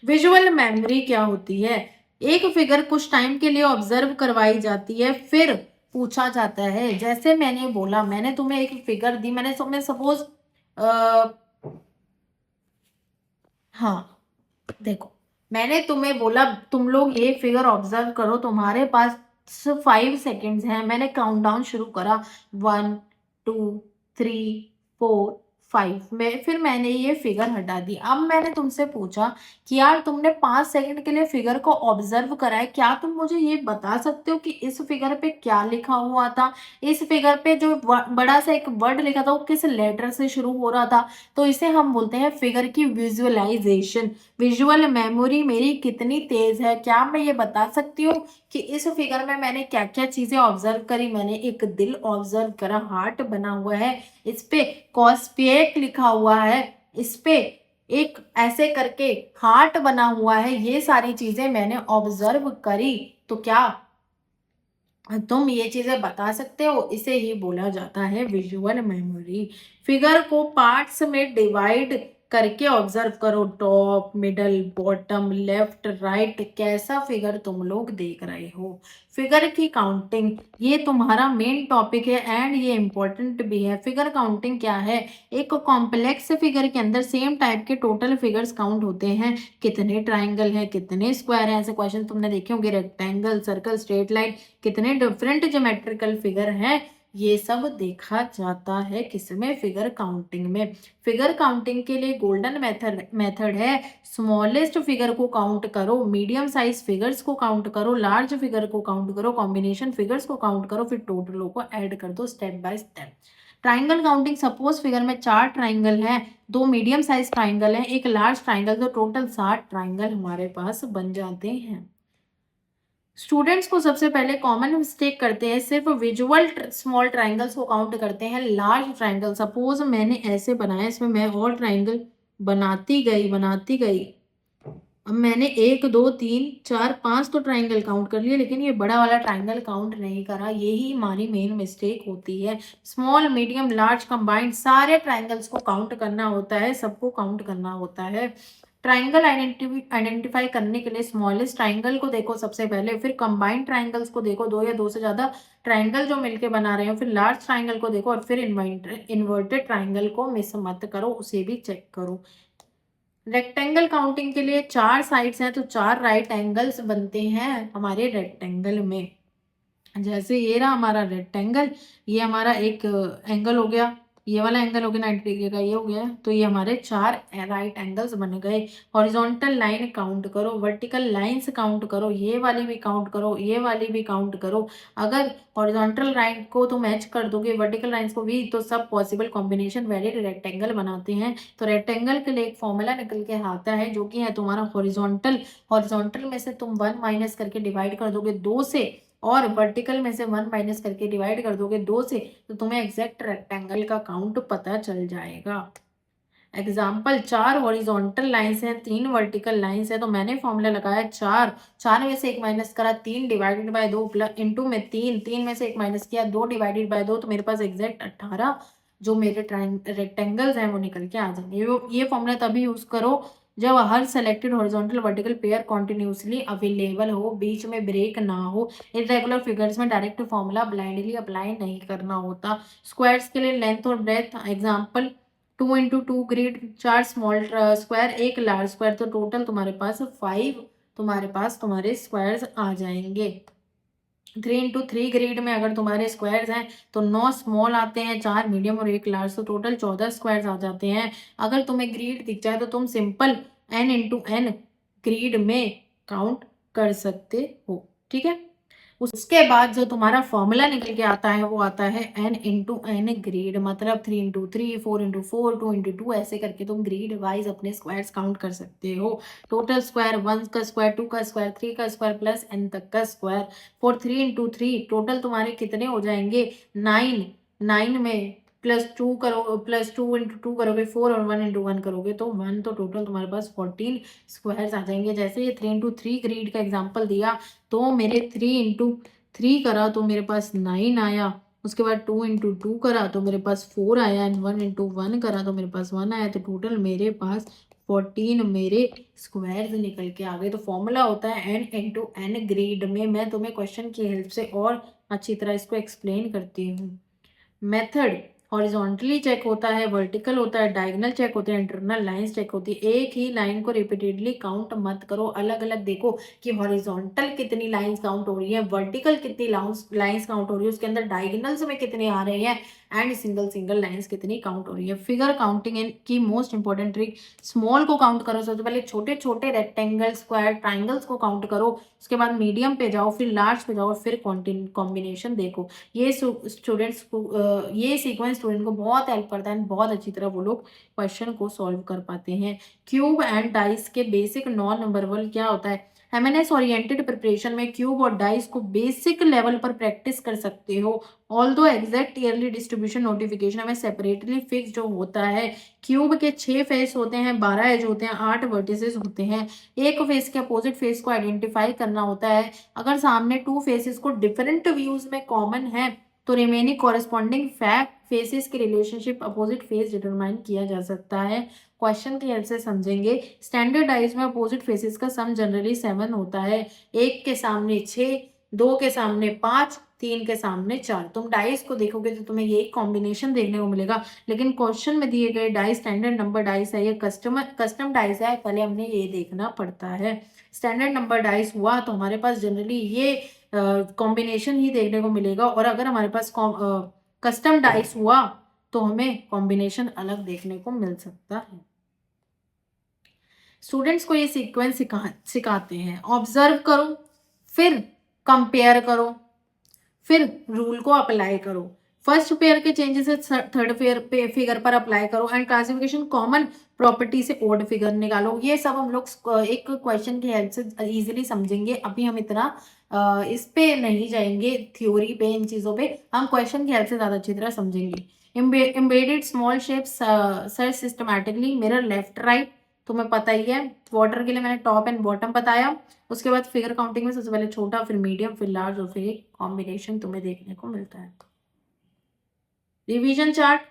विजुअल मेमोरी क्या होती है? एक फिगर कुछ टाइम के लिए ऑब्जर्व करवाई जाती है, फिर पूछा जाता है। जैसे मैंने बोला, मैंने तुम्हें एक फिगर दी, मैंने तुम्हें सपोज हाँ देखो, मैंने तुम्हें बोला तुम लोग ये फिगर ऑब्जर्व करो, तुम्हारे पास 5 सेकेंड्स हैं। मैंने काउंटडाउन शुरू करा, 1 2 3 4 5 में, फिर मैंने ये फिगर हटा दी। अब मैंने तुमसे पूछा कि यार तुमने 5 सेकंड के लिए फिगर को ऑब्जर्व करा है, क्या तुम मुझे ये बता सकते हो कि इस फिगर पे क्या लिखा हुआ था? इस फिगर पे जो बड़ा सा एक वर्ड लिखा था वो किस लेटर से शुरू हो रहा था? तो इसे हम बोलते हैं फिगर की विजुअलाइजेशन। विजुअल मेमोरी मेरी कितनी तेज है, क्या मैं ये बता सकती हूँ कि इस फिगर में मैंने क्या क्या चीजें ऑब्जर्व करी? मैंने एक दिल ऑब्जर्व करा, हार्ट बना हुआ है, इस पे कॉस्पिएट लिखा हुआ है, इस पे एक ऐसे करके हार्ट बना हुआ है, ये सारी चीजें मैंने ऑब्जर्व करी। तो क्या तुम ये चीजें बता सकते हो? इसे ही बोला जाता है विजुअल मेमोरी। फिगर को पार्ट्स में डिवाइड करके ऑब्जर्व करो, top, middle, bottom, left, right, कैसा फिगर तुम लोग देख रहे हो। फिगर की काउंटिंग ये तुम्हारा मेन टॉपिक है एंड ये इंपॉर्टेंट भी है। फिगर काउंटिंग क्या है? एक कॉम्प्लेक्स फिगर के अंदर सेम टाइप के टोटल फिगर्स काउंट होते हैं। कितने ट्राइंगल हैं, कितने स्क्वायर हैं, ऐसे क्वेश्चन तुमने देखे होंगे, रेक्टेंगल, सर्कल, स्ट्रेट लाइन, कितने डिफरेंट ज्योमेट्रिकल फिगर हैं, ये सब देखा जाता है किसमें? फिगर काउंटिंग में। फिगर काउंटिंग के लिए गोल्डन मेथड है, स्मॉलेस्ट फिगर को काउंट करो, मीडियम साइज फिगर्स को काउंट करो, लार्ज फिगर को काउंट करो, कॉम्बिनेशन फिगर्स को काउंट करो, फिर टोटलों को ऐड कर दो step by step. Triangle counting, suppose figure में 4 ट्राइंगल हैं, 2 मीडियम साइज ट्राइंगल हैं, एक लार्ज ट्राइंगल, तो टोटल 7 ट्राइंगल हमारे पास बन जाते हैं। स्टूडेंट्स को सबसे पहले कॉमन मिस्टेक करते हैं, सिर्फ विजुअल स्मॉल ट्राइंगल्स को काउंट करते हैं, लार्ज ट्राइंगल सपोज मैंने ऐसे बनाया, इसमें मैं और ट्राइंगल बनाती गई। अब मैंने 1 2 3 4 5 तो ट्राइंगल काउंट कर लिए, लेकिन ये बड़ा वाला ट्राइंगल काउंट नहीं करा, यही हमारी मेन मिस्टेक होती है। स्मॉल, मीडियम, लार्ज कंबाइंड सारे ट्राइंगल्स को काउंट करना होता है, सबको काउंट करना होता है। ट्राइंगल आइडेंटिफाई करने के लिए स्मॉलेस्ट ट्राइंगल को देखो सबसे पहले, फिर कंबाइंड ट्राइंगल्स को देखो, 2 या 2 से ज्यादा ट्राइंगल जो मिलके बना रहे हो, फिर लार्ज ट्राइंगल को देखो, और फिर इन्वर्टेड ट्राइंगल को मिस मत करो, उसे भी चेक करो। रेक्टेंगल काउंटिंग के लिए 4 साइड्स हैं, तो 4 राइट एंगल्स बनते हैं हमारे रेक्टेंगल में। जैसे ये रहा हमारा रेक्टेंगल, ये हमारा एक एंगल हो गया, ये वाला एंगल हो गया 90 डिग्री का, ये हो गया, तो ये हमारे 4 राइट एंगल्स बन गए। हॉरिजॉन्टल लाइन काउंट करो, वर्टिकल लाइंस काउंट करो, ये वाली भी काउंट करो, ये वाली भी काउंट करो। अगर हॉरिजॉन्टल लाइन को तो मैच कर दोगे वर्टिकल लाइंस को भी, तो सब पॉसिबल कॉम्बिनेशन वैलिड रेक्टेंगल बनाते हैं। तो रेक्टेंगल के लिए एक फॉर्मूला निकल के आता है, जो कि है तुम्हारा हॉरिजॉन्टल। हॉरिजॉन्टल में से तुम 1 माइनस करके डिवाइड कर दोगे 2 से, और वर्टिकल में से 1 माइनस करके डिवाइड कर दोगे 2 से, तो तुम्हें एग्जैक्ट रेक्टेंगल का काउंट पता चल जाएगा। एग्जाम्पल, 4 हॉरिजॉन्टल लाइंस हैं, 3 वर्टिकल लाइंस है, तो मैंने फॉर्मूला लगाया 4, 4 में से 1 माइनस करा, 3 डिवाइडेड बाय 2 प्लस इंटू में 3, 3 में से 1 माइनस किया, 2 डिवाइडेड बाय 2, तो मेरे पास एग्जैक्ट 18 जो मेरे रेक्टेंगल्स हैं वो निकल के आ जाएंगे। ये फॉर्मूला तभी यूज करो जब हर selected horizontal vertical pair continuously available हो, बीच में ब्रेक ना हो। इरेगुलर फिगर्स में डायरेक्ट फॉर्मूला ब्लाइंडली अप्लाई नहीं करना होता। स्क्वायर्स के लिए लेंथ और breadth, example 2 × 2 grid, 4 small square, 1 large square, तो टोटल तुम्हारे पास 5 तुम्हारे स्क्वायर्स आ जाएंगे। 3 × 3 ग्रिड में अगर तुम्हारे स्क्वायर्स हैं तो 9 स्मॉल आते हैं, 4 मीडियम और 1 लार्ज, तो टोटल 14 स्क्वायर्स आ जाते हैं। अगर तुम्हें ग्रिड दिख जाए तो तुम सिंपल n × n ग्रिड में काउंट कर सकते हो, ठीक है। उसके बाद जो तुम्हारा फॉर्मूला निकल के आता है वो आता है n × n ग्रेड, मतलब 3 × 3, 4 × 4, 2 × 2, ऐसे करके तुम ग्रेड वाइज अपने स्क्वायर्स काउंट कर सकते हो। टोटल स्क्वायर 1 का स्क्वायर, 2 का स्क्वायर, 3 का स्क्वायर प्लस n तक का स्क्वायर। फॉर 3 × 3 टोटल तुम्हारे कितने हो जाएंगे? 9, 9 में +2 करो, +2 × 2 करोगे 4, और 1 × 1 करोगे तो 1, तो टोटल तुम्हारे पास 14 स्क्वायर्स आ जाएंगे। जैसे ये 3 × 3 ग्रीड का एग्जांपल दिया, तो मेरे 3 × 3 करा तो मेरे पास 9 आया, उसके बाद 2 × 2 करा तो मेरे पास 4 आया, एंड 1 × 1 करा तो मेरे पास 1 आया, तो टोटल मेरे पास 14 मेरे स्क्वायर्स निकल के आ गए। तो फॉर्मूला होता है n × n ग्रेड में। मैं तुम्हें क्वेश्चन की हेल्प से और अच्छी तरह इसको एक्सप्लेन करती हूँ। मेथड, हॉरिजॉन्टली चेक होता है, वर्टिकल होता है, डायगोनल चेक होते हैं, इंटरनल लाइंस चेक होती है। एक ही लाइन को रिपीटेडली काउंट मत करो, अलग अलग देखो कि हॉरिजॉन्टल कितनी लाइंस काउंट हो रही है, वर्टिकल कितनी लाइंस काउंट हो रही है, उसके अंदर डायगोनल्स में कितने आ रहे हैं एंड सिंगल सिंगल लाइंस कितनी काउंट हो रही है। फिगर काउंटिंग की मोस्ट इंपॉर्टेंट ट्रिक, स्मॉल को काउंट करो, सबसे पहले छोटे छोटे रेक्टेंगल स्क्वायर ट्राइंगल्स को काउंट करो, उसके बाद मीडियम पे जाओ, फिर लार्ज पे जाओ, फिर कॉम्बिनेशन देखो। ये स्टूडेंट्स को ये सीक्वेंस स्टूडेंट को बहुत हेल्प करता है, बहुत अच्छी तरह वो लोग क्वेश्चन को सॉल्व कर पाते हैं। क्यूब एंड डाइस के बेसिक नॉन नंबरेबल क्या होता है? एमएनएस ओरिएंटेड प्रिपरेशन में क्यूब और डाइस को बेसिक लेवल पर प्रैक्टिस कर सकते हो। Although exact yearly distribution notification में सेपरेटली फिक्स जो होता है। क्यूब के 6 फेस होते हैं, 12 एज होते हैं, 8 वर्टिसेस होते हैं। एक फेस के अपोजिट फेस को आइडेंटिफाई करना होता है। अगर सामने 2 फेसेस को डिफरेंट व्यूज में कॉमन है तो रिमेनिंग कॉरेस्पॉन्डिंग फैक्ट फेसेस की रिलेशनशिप अपोजिट फेस डिटरमाइन किया जा सकता है। क्वेश्चन की हेल्प से समझेंगे। स्टैंडर्डाइज में अपोजिट फेसेस का सम जनरली 7 होता है। एक के सामने 6, 2 के सामने 5, 3 के सामने 4। तुम डाइस को देखोगे तो तुम्हें यही कॉम्बिनेशन देखने को मिलेगा, लेकिन क्वेश्चन में दिए गए डाइस स्टैंडर्ड नंबर डाइस है या कस्टम डाइस है, पहले हमने ये देखना पड़ता है। स्टैंडर्ड नंबर डाइस हुआ तो हमारे पास जनरली ये कॉम्बिनेशन ही देखने को मिलेगा, और अगर हमारे पास कस्टम डाइस हुआ तो हमें कॉम्बिनेशन अलग देखने को मिल सकता है। स्टूडेंट्स को ये सीक्वेंस सिखाते हैं, ऑब्जर्व करो, फिर कंपेयर करो, फिर रूल को अप्लाई करो। फर्स्ट पेयर के चेंजेस थर्ड फिगर पर अप्लाई करो एंड क्लासिफिकेशन कॉमन प्रॉपर्टी से ओड फिगर निकालो। ये सब हम लोग एक क्वेश्चन की हेल्प से इजीली समझेंगे। अभी हम इतना इस पे नहीं जाएंगे, थ्योरी पे, इन चीजों पे हम क्वेश्चन की हेल्प से ज्यादा अच्छी तरह समझेंगे। Embedded small shapes search systematically, mirror left right तुम्हें पता ही है। वाटर के लिए मैंने टॉप एंड बॉटम बताया। उसके बाद फिगर काउंटिंग में सबसे पहले छोटा, फिर मीडियम, फिर लार्ज, और फिर एक कॉम्बिनेशन तुम्हें देखने को मिलता है। रिवीजन चार्ट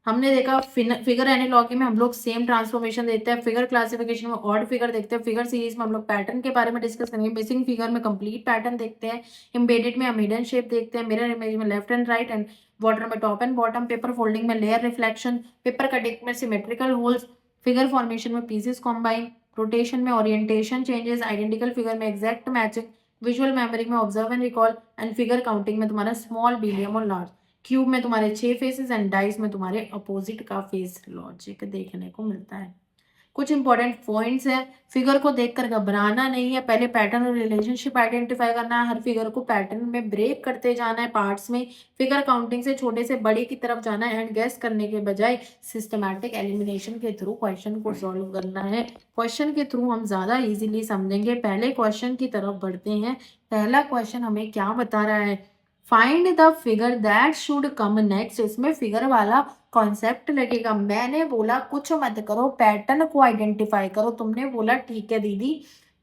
हमने देखा, फिगर एनालॉजी में हम लोग सेम ट्रांसफॉर्मेशन देखते हैं, फिगर क्लासिफिकेशन में ऑड फिगर देखते हैं, फिगर सीरीज में हम लोग पैटर्न के बारे में डिस्कस करेंगे, मिसिंग फिगर में कंप्लीट पैटर्न देखते हैं, एम्बेडेड में हम हिडन शेप देखते हैं, मिरर इमेज में left and right, and water में top and bottom, paper folding में लेयर रिफ्लेक्शन, पेपर कटिंग में सिमेट्रिकल होल्स, फिगर फॉर्मेशन में पीसेस कॉम्बाइन, रोटेशन में ओरिएंटेशन चेंजेस, आइडेंटिकल फिगर में एग्जैक्ट मैचिंग, विजुअल मेमोरी में observe and recall, and figure counting में तुम्हारा small, medium और large. Cube में तुम्हारे 6 फेसेस एंड डाइस में तुम्हारे अपोजिट का फेस लॉजिक देखने को मिलता है। कुछ इंपॉर्टेंट पॉइंट्स हैं। फिगर को देखकर घबराना नहीं है, पहले पैटर्न और रिलेशनशिप आइडेंटिफाई करना है, हर फिगर को पैटर्न में ब्रेक करते जाना है पार्ट्स में, फिगर काउंटिंग से छोटे से बड़े की तरफ जाना है, एंड गेस करने के बजाय सिस्टमैटिक एलिमिनेशन के थ्रू क्वेश्चन को सॉल्व करना है। क्वेश्चन के थ्रू हम ज्यादा इजीली समझेंगे। पहले क्वेश्चन की तरफ बढ़ते हैं। पहला क्वेश्चन हमें क्या बता रहा है? Find the figure that should come next. इसमें फिगर वाला कॉन्सेप्ट लगेगा। मैंने बोला कुछ मत करो, पैटर्न को आइडेंटिफाई करो। तुमने बोला ठीक है दीदी,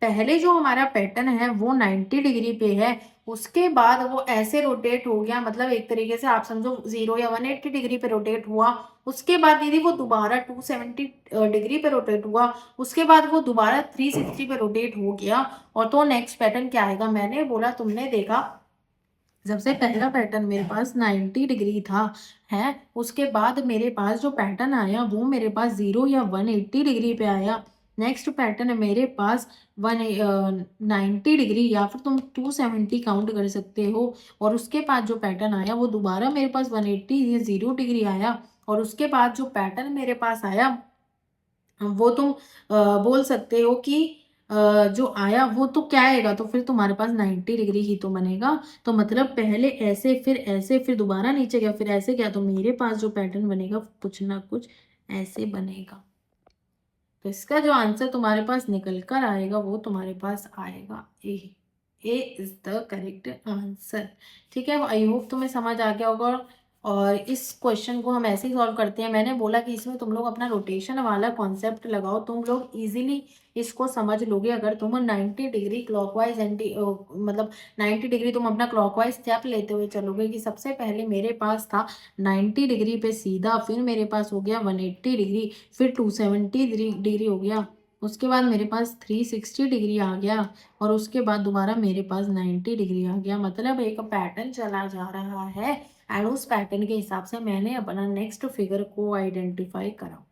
पहले जो हमारा पैटर्न है वो 90 डिग्री पे है, उसके बाद वो ऐसे रोटेट हो गया, मतलब एक तरीके से आप समझो 0 या 180 डिग्री पे रोटेट हुआ। उसके बाद दीदी वो दोबारा 270 डिग्री पे रोटेट हुआ, उसके बाद वो दोबारा 360 पे रोटेट हो गया, और तो नेक्स्ट पैटर्न क्या आएगा? मैंने बोला तुमने देखा सबसे पहला पैटर्न मेरे पास 90 डिग्री था है, उसके बाद मेरे पास जो पैटर्न आया वो मेरे पास 0 या 180 डिग्री पे आया। नेक्स्ट पैटर्न मेरे पास 90 डिग्री या फिर तुम 270 काउंट कर सकते हो, और उसके बाद जो पैटर्न आया वो दोबारा मेरे पास 180 या 0 डिग्री आया, और उसके बाद जो पैटर्न मेरे पास आया वो तुम बोल सकते हो कि जो आया वो तो क्या आएगा, तो फिर तुम्हारे पास 90 डिग्री ही तो बनेगा। तो मतलब पहले ऐसे फिर दोबारा नीचे गया, फिर ऐसे गया, तो मेरे पास जो पैटर्न बनेगा कुछ ना कुछ ऐसे बनेगा। तो इसका जो आंसर तुम्हारे पास निकल कर आएगा वो तुम्हारे पास आएगा ए। ए इज द करेक्ट आंसर। ठीक है, आई होप तुम्हें समझ आ गया होगा। और इस क्वेश्चन को हम ऐसे ही सॉल्व करते हैं। मैंने बोला कि इसमें तुम लोग अपना रोटेशन वाला कॉन्सेप्ट लगाओ, तुम लोग इजीली इसको समझ लोगे। अगर तुम 90 डिग्री क्लॉकवाइज मतलब 90 डिग्री तुम अपना क्लॉकवाइज स्टेप लेते हुए चलोगे कि सबसे पहले मेरे पास था 90 डिग्री पे सीधा, फिर मेरे पास हो गया 180 डिग्री, फिर 270 डिग्री हो गया, उसके बाद मेरे पास 360 डिग्री आ गया, और उसके बाद दोबारा मेरे पास 90 डिग्री आ गया। मतलब एक पैटर्न चला जा रहा है एंड उस पैटर्न के हिसाब से मैंने अपना नेक्स्ट फिगर को आइडेंटिफाई करा।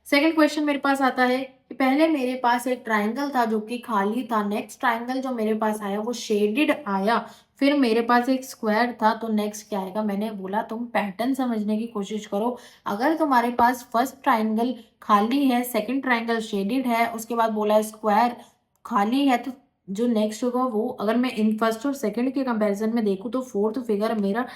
सेकंड क्वेश्चन मेरे पास आता है कि पहले मेरे पास एक ट्राइंगल था जो कि खाली था, नेक्स्ट ट्राइंगल जो मेरे पास आया वो शेडेड आया, फिर मेरे पास एक स्क्वायर था, तो नेक्स्ट क्या आएगा? मैंने बोला तुम पैटर्न समझने की कोशिश करो। अगर तुम्हारे पास फर्स्ट ट्राइंगल खाली है, सेकंड ट्राइंगल शेडेड है, उसके बाद बोला है स्क्वायर खाली है, तो जो नेक्स्ट होगा वो, अगर मैं इन फर्स्ट और सेकंड के कंपैरिजन में देखूं तो फोर्थ फिगर मेरा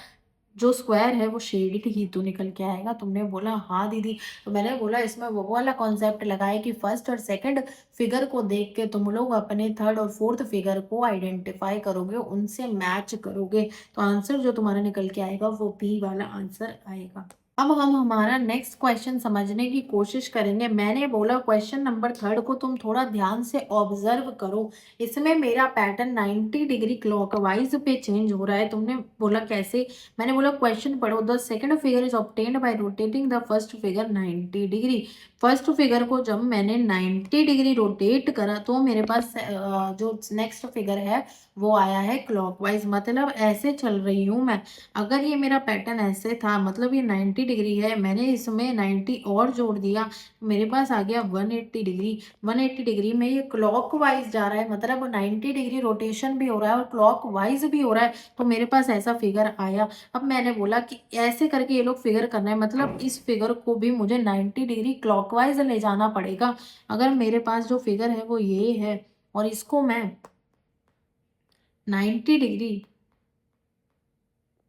जो स्क्वायर है वो शेडेड ही तो निकल के आएगा। तुमने बोला हाँ दीदी, तो मैंने बोला इसमें वो वाला कॉन्सेप्ट लगाए कि फर्स्ट और सेकंड फिगर को देख के तुम लोग अपने थर्ड और फोर्थ फिगर को आइडेंटिफाई करोगे, उनसे मैच करोगे, तो आंसर जो तुम्हारा निकल के आएगा वो बी वाला आंसर आएगा। अब हम हमारा नेक्स्ट क्वेश्चन समझने की कोशिश करेंगे। मैंने बोला क्वेश्चन नंबर थर्ड को तुम थोड़ा ध्यान से ऑब्जर्व करो। इसमें मेरा पैटर्न 90 डिग्री क्लॉकवाइज पे चेंज हो रहा है। तुमने बोला कैसे? मैंने बोला क्वेश्चन पढ़ो। The second figure is obtained by rotating the first figure 90 degree. First figure को जब मैंने 90 डिग्री रोटेट करा तो मेरे पास जो नेक्स्ट फिगर है वो आया है क्लॉकवाइज, मतलब ऐसे चल रही हूँ मैं। अगर ये मेरा पैटर्न ऐसे था, मतलब ये 90 डिग्री है, मैंने इसमें 90 और जोड़ दिया, मेरे पास आ गया 180 डिग्री। 180 डिग्री में ये क्लॉकवाइज जा रहा है, मतलब 90 डिग्री रोटेशन भी हो रहा है और क्लॉकवाइज भी हो रहा है, तो मेरे पास ऐसा फिगर आया। अब मैंने बोला कि ऐसे करके ये लोग फिगर करना है, मतलब इस फिगर को भी मुझे 90 डिग्री क्लॉकवाइज ले जाना पड़ेगा। अगर मेरे पास जो फिगर है वो ये है और इसको मैं 90 डिग्री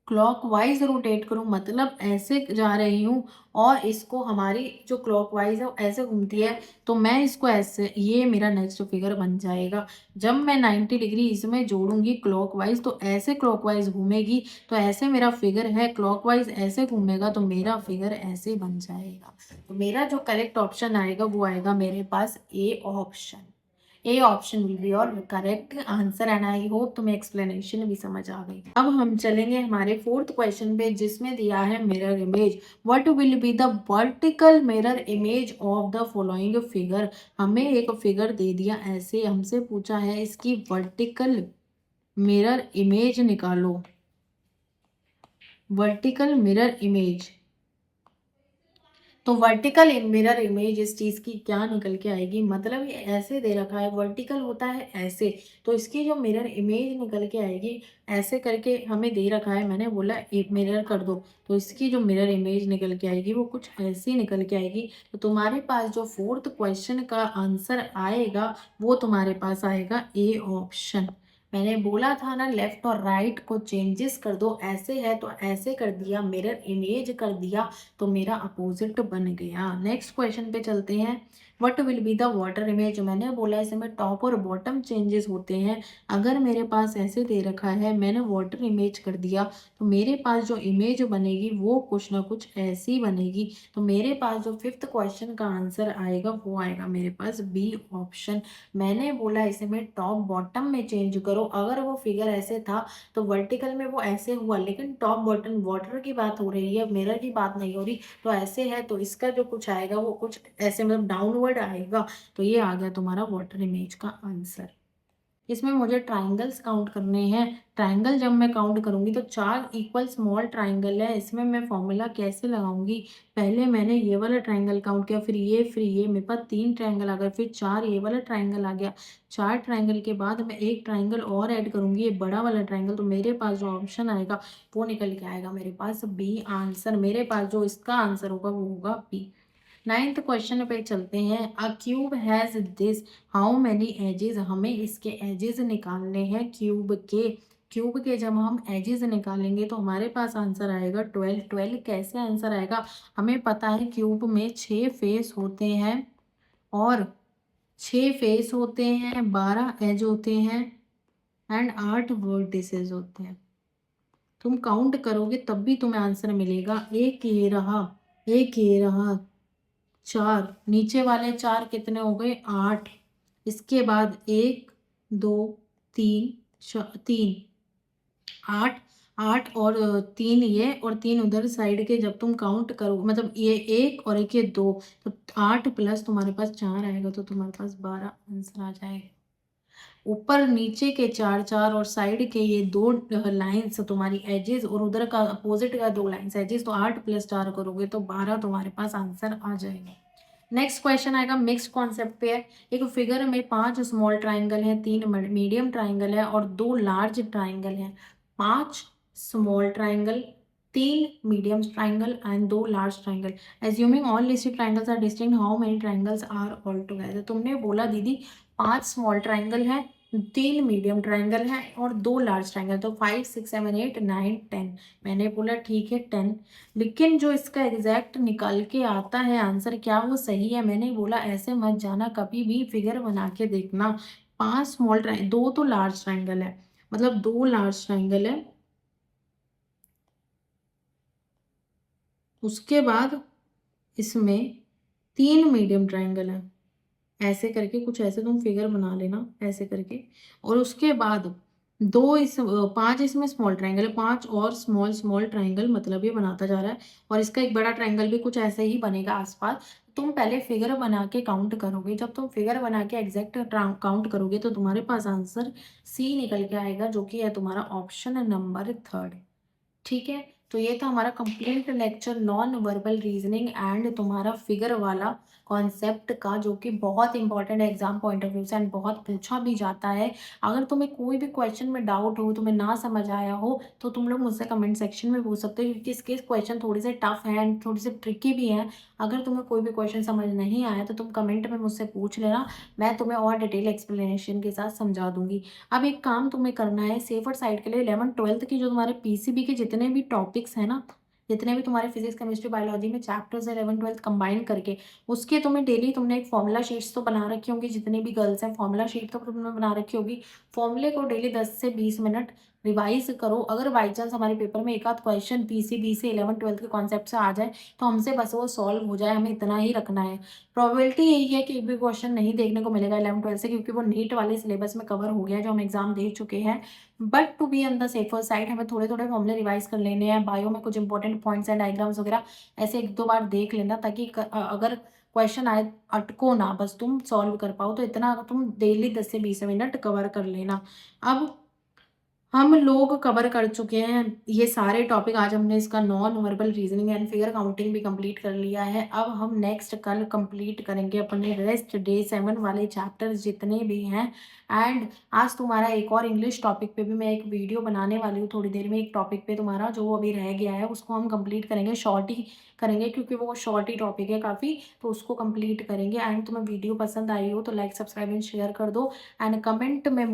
क्लॉकवाइज रोटेट करूं, मतलब ऐसे जा रही हूं और इसको, हमारी जो क्लॉकवाइज है वो ऐसे घूमती है, तो मैं इसको ऐसे, ये मेरा नेक्स्ट फिगर बन जाएगा। जब मैं 90 डिग्री इसमें जोड़ूंगी क्लॉकवाइज तो ऐसे क्लॉकवाइज घूमेगी, तो ऐसे मेरा फिगर है, क्लॉकवाइज ऐसे घूमेगा तो मेरा फिगर ऐसे बन जाएगा। तो मेरा जो करेक्ट ऑप्शन आएगा वो आएगा मेरे पास A option. A option will be your correct answer and I hope तुम्हें एक्सप्लेनेशन भी समझ आ गई। अब हम चलेंगे हमारे फोर्थ क्वेश्चन पे जिसमें दिया है mirror image. What will be the vertical mirror image of the following figure. हमें एक फिगर दे दिया, ऐसे हमसे पूछा है इसकी वर्टिकल मिरर इमेज निकालो। वर्टिकल मिरर इमेज, तो वर्टिकल मिरर इमेज इस चीज की क्या निकल के आएगी? मतलब ये ऐसे दे रखा है, वर्टिकल होता है ऐसे, तो इसकी जो मिरर इमेज निकल के आएगी, ऐसे करके हमें दे रखा है, मैंने बोला एक मिरर कर दो, तो इसकी जो मिरर इमेज निकल के आएगी वो कुछ ऐसी निकल के आएगी। तो तुम्हारे पास जो फोर्थ क्वेश्चन का आंसर आएगा वो तुम्हारे पास आएगा ए ऑप्शन। मैंने बोला था ना, लेफ्ट और राइट को चेंजेस कर दो, ऐसे है तो ऐसे कर दिया, मिरर इमेज कर दिया, तो मेरा अपोजिट बन गया। नेक्स्ट क्वेश्चन पे चलते हैं। What will be the water image. मैंने बोला इसमें टॉप और बॉटम चेंजेस होते हैं। अगर मेरे पास ऐसे दे रखा है, मैंने वाटर इमेज कर दिया, तो मेरे पास जो इमेज बनेगी वो कुछ ना कुछ ऐसी बनेगी। तो मेरे पास जो फिफ्थ क्वेश्चन का आंसर आएगा वो आएगा मेरे पास बी ऑप्शन। मैंने बोला इसमें टॉप बॉटम में चेंज करो। अगर वो फिगर ऐसे था तो वर्टिकल में वो ऐसे हुआ, लेकिन टॉप बॉटम वाटर की बात हो रही है, मिरर की बात नहीं हो रही, तो ऐसे है, तो इसका जो कुछ आएगा वो कुछ ऐसे, मतलब डाउनवर्ड आएगा। तो ये आ गया तुम्हारा वाटर इमेज का आंसर। इसमें मुझे ट्राइंगल्स काउंट करने हैं। ट्राइंगल जब मैं काउंट करूंगी तो 4 इक्वल स्मॉल ट्राइंगल है, इसमें मैं फॉर्मूला कैसे लगाऊंगी? पहले मैंने ये वाला ट्राइंगल काउंट किया, फिर ये मेरे पास 3 ट्राइंगल आ गए, फिर 4 ये वाला ट्राइंगल आ गया। 4 ट्राइंगल के बाद मैं एक ट्राइंगल और ऐड करूंगी, ये बड़ा वाला ट्राइंगल, तो मेरे पास जो ऑप्शन आएगा वो निकल के आएगा मेरे पास बी आंसर। मेरे पास जो इसका आंसर होगा वो होगा बी। नाइन्थ क्वेश्चन पे चलते हैं। A cube has this how many edges. हमें इसके एजेस निकालने हैं क्यूब के। क्यूब के जब हम एजेस निकालेंगे तो हमारे पास आंसर आएगा 12। 12 कैसे आंसर आएगा? हमें पता है क्यूब में 6 फेस होते हैं और 6 फेस होते हैं, 12 एज होते हैं एंड 8 वर्टिसेस होते हैं। तुम काउंट करोगे तब भी तुम्हें आंसर मिलेगा। एक ये रहा, एक ये रहा, 4, नीचे वाले 4 कितने हो गए? 8। इसके बाद 1 2 3 3, 8, 8 और 3 ये और 3 उधर साइड के, जब तुम काउंट करो, मतलब ये 1 और एक ये 2, तो 8 प्लस तुम्हारे पास 4 आएगा, तो तुम्हारे पास 12 आंसर आ जाएगा। ऊपर नीचे के 4-4 और साइड के ये 2 लाइन्स तुम्हारी एजेस और उधर का अपोजिट का 2 लाइन्स एजेस, तो 8 + 4 करोगे तो 12 तुम्हारे पास आंसर आ जाएगा। नेक्स्ट क्वेश्चन आएगा मिक्स्ड कॉन्सेप्ट पे है। एक फिगर में 5 स्मॉल ट्राइंगल है, 3 मीडियम ट्राइंगल है और 2 लार्ज ट्राइंगल है। 5 small triangle, 3 medium triangle and 2 large triangle. Assuming all listed triangles are distinct, how many triangles are altogether. तुमने बोला दीदी 5 स्मॉल ट्राइंगल है, 3 मीडियम ट्राइंगल है और 2 लार्ज ट्राइंगल, तो 5 6 7 8 9 10। मैंने बोला ठीक है 10, लेकिन जो इसका एग्जैक्ट निकल के आता है आंसर, क्या वो सही है? मैंने बोला ऐसे मत जाना, कभी भी फिगर बना के देखना। 5 स्मॉल ट्राइंगल, 2 तो लार्ज ट्राइंगल है, मतलब 2 लार्ज ट्राइंगल है, उसके बाद इसमें 3 मीडियम ट्राइंगल है। ऐसे करके कुछ ऐसे तुम फिगर बना लेना ऐसे करके, और उसके बाद 5 इसमें स्मॉल ट्राइंगल है, 5 और स्मॉल स्मॉल ट्राइंगल, मतलब ये बनाता जा रहा है। और इसका एक बड़ा ट्राइंगल भी कुछ ऐसे ही बनेगा आसपास। तुम पहले फिगर बना के काउंट करोगे, जब तुम फिगर बना के एग्जैक्ट काउंट करोगे तो तुम्हारे पास आंसर सी निकल के आएगा, जो कि है तुम्हारा ऑप्शन नंबर 3। ठीक है, तो ये था हमारा complete lecture non verbal reasoning and तुम्हारा फिगर वाला कॉन्सेप्ट का, जो कि बहुत इंपॉर्टेंट है एग्जाम पॉइंट ऑफ व्यू से एंड बहुत पूछा भी जाता है। अगर तुम्हें कोई भी क्वेश्चन में डाउट हो, तुम्हें ना समझ आया हो, तो तुम लोग मुझसे कमेंट सेक्शन में पूछ सकते हो, क्योंकि इसके क्वेश्चन थोड़े से टफ हैं एंड थोड़े से ट्रिकी भी हैं। अगर तुम्हें कोई भी क्वेश्चन समझ नहीं आया तो तुम कमेंट में मुझसे पूछ लेना, मैं तुम्हें और डिटेल एक्सप्लेनेशन के साथ समझा दूंगी। अब एक काम तुम्हें करना है सेफर साइड के लिए, 11th-12th की जो तुम्हारे पीसीबी के जितने भी टॉपिक्स हैं ना, जितने भी तुम्हारे फिजिक्स केमिस्ट्री बायोलॉजी में चैप्टर्स है 11th-12th कंबाइन करके, उसके तुम्हें डेली तुमने एक फॉर्मूला शीट्स तो बना रखी होंगी, जितनी भी गर्ल्स हैं फॉर्मूला शीट तो तुमने बना रखी होगी। फॉर्मूले को डेली 10 से 20 मिनट रिवाइज करो। अगर बाई चांस हमारे पेपर में एक आध क्वेश्चन पीसीबी से 11th-12th के कॉन्सेप्ट से आ जाए तो हमसे बस वो सॉल्व हो जाए, हमें इतना ही रखना है। प्रोबेबिलिटी यही है कि एक भी क्वेश्चन नहीं देखने को मिलेगा 11th-12th से, क्योंकि वो नीट वाले सिलेबस में कवर हो गया है जो हम एग्जाम दे चुके हैं। But to be on the safer side हमें थोड़े थोड़े फॉर्मूले रिवाइज कर लेने हैं। बायो में कुछ इंपॉर्टेंट पॉइंट्स एंड डायग्राम्स वगैरह ऐसे 1-2 बार देख लेना, ताकि अगर क्वेश्चन आए अटको ना, बस तुम सॉल्व कर पाओ। तो इतना तुम डेली 10 से 20 मिनट कवर कर लेना। अब हम लोग कवर कर चुके हैं ये सारे टॉपिक। आज हमने इसका non verbal reasoning and figure counting भी कंप्लीट कर लिया है। अब हम नेक्स्ट कल कंप्लीट करेंगे अपने रेस्ट डे 7 वाले चैप्टर्स जितने भी हैं। एंड आज तुम्हारा एक और इंग्लिश टॉपिक पे भी मैं एक वीडियो बनाने वाली हूँ थोड़ी देर में। एक टॉपिक पे तुम्हारा जो अभी रह गया है उसको हम कंप्लीट करेंगे, शॉर्ट ही करेंगे क्योंकि वो शॉर्ट ही टॉपिक है काफ़ी, तो उसको कंप्लीट करेंगे। एंड तुम्हें वीडियो पसंद आई हो तो लाइक सब्सक्राइब एंड शेयर कर दो। एंड कमेंट में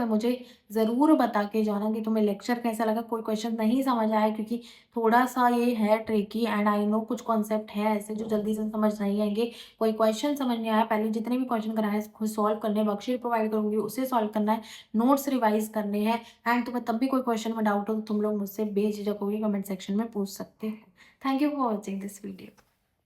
मुझे ज़रूर बता के जाना कि तुम्हें लेक्चर कैसा लगा। कोई क्वेश्चन नहीं समझ आया, क्योंकि थोड़ा सा ये है ट्रिकी एंड आई नो कुछ कॉन्सेप्ट है ऐसे जो जल्दी से समझ नहीं आएंगे। कोई क्वेश्चन समझ नहीं आया, पहले जितने भी क्वेश्चन कराए खुद सॉल्व करने, वर्कशीट प्रोवाइड करूँगी उसे सॉल्व करना है, नोट्स रिवाइज करने हैं। एंड तुम्हें तब भी कोई क्वेश्चन में डाउट हो तो तुम लोग मुझसे बेझिझक होकर कमेंट सेक्शन में पूछ सकते हो। Thank you for watching this video.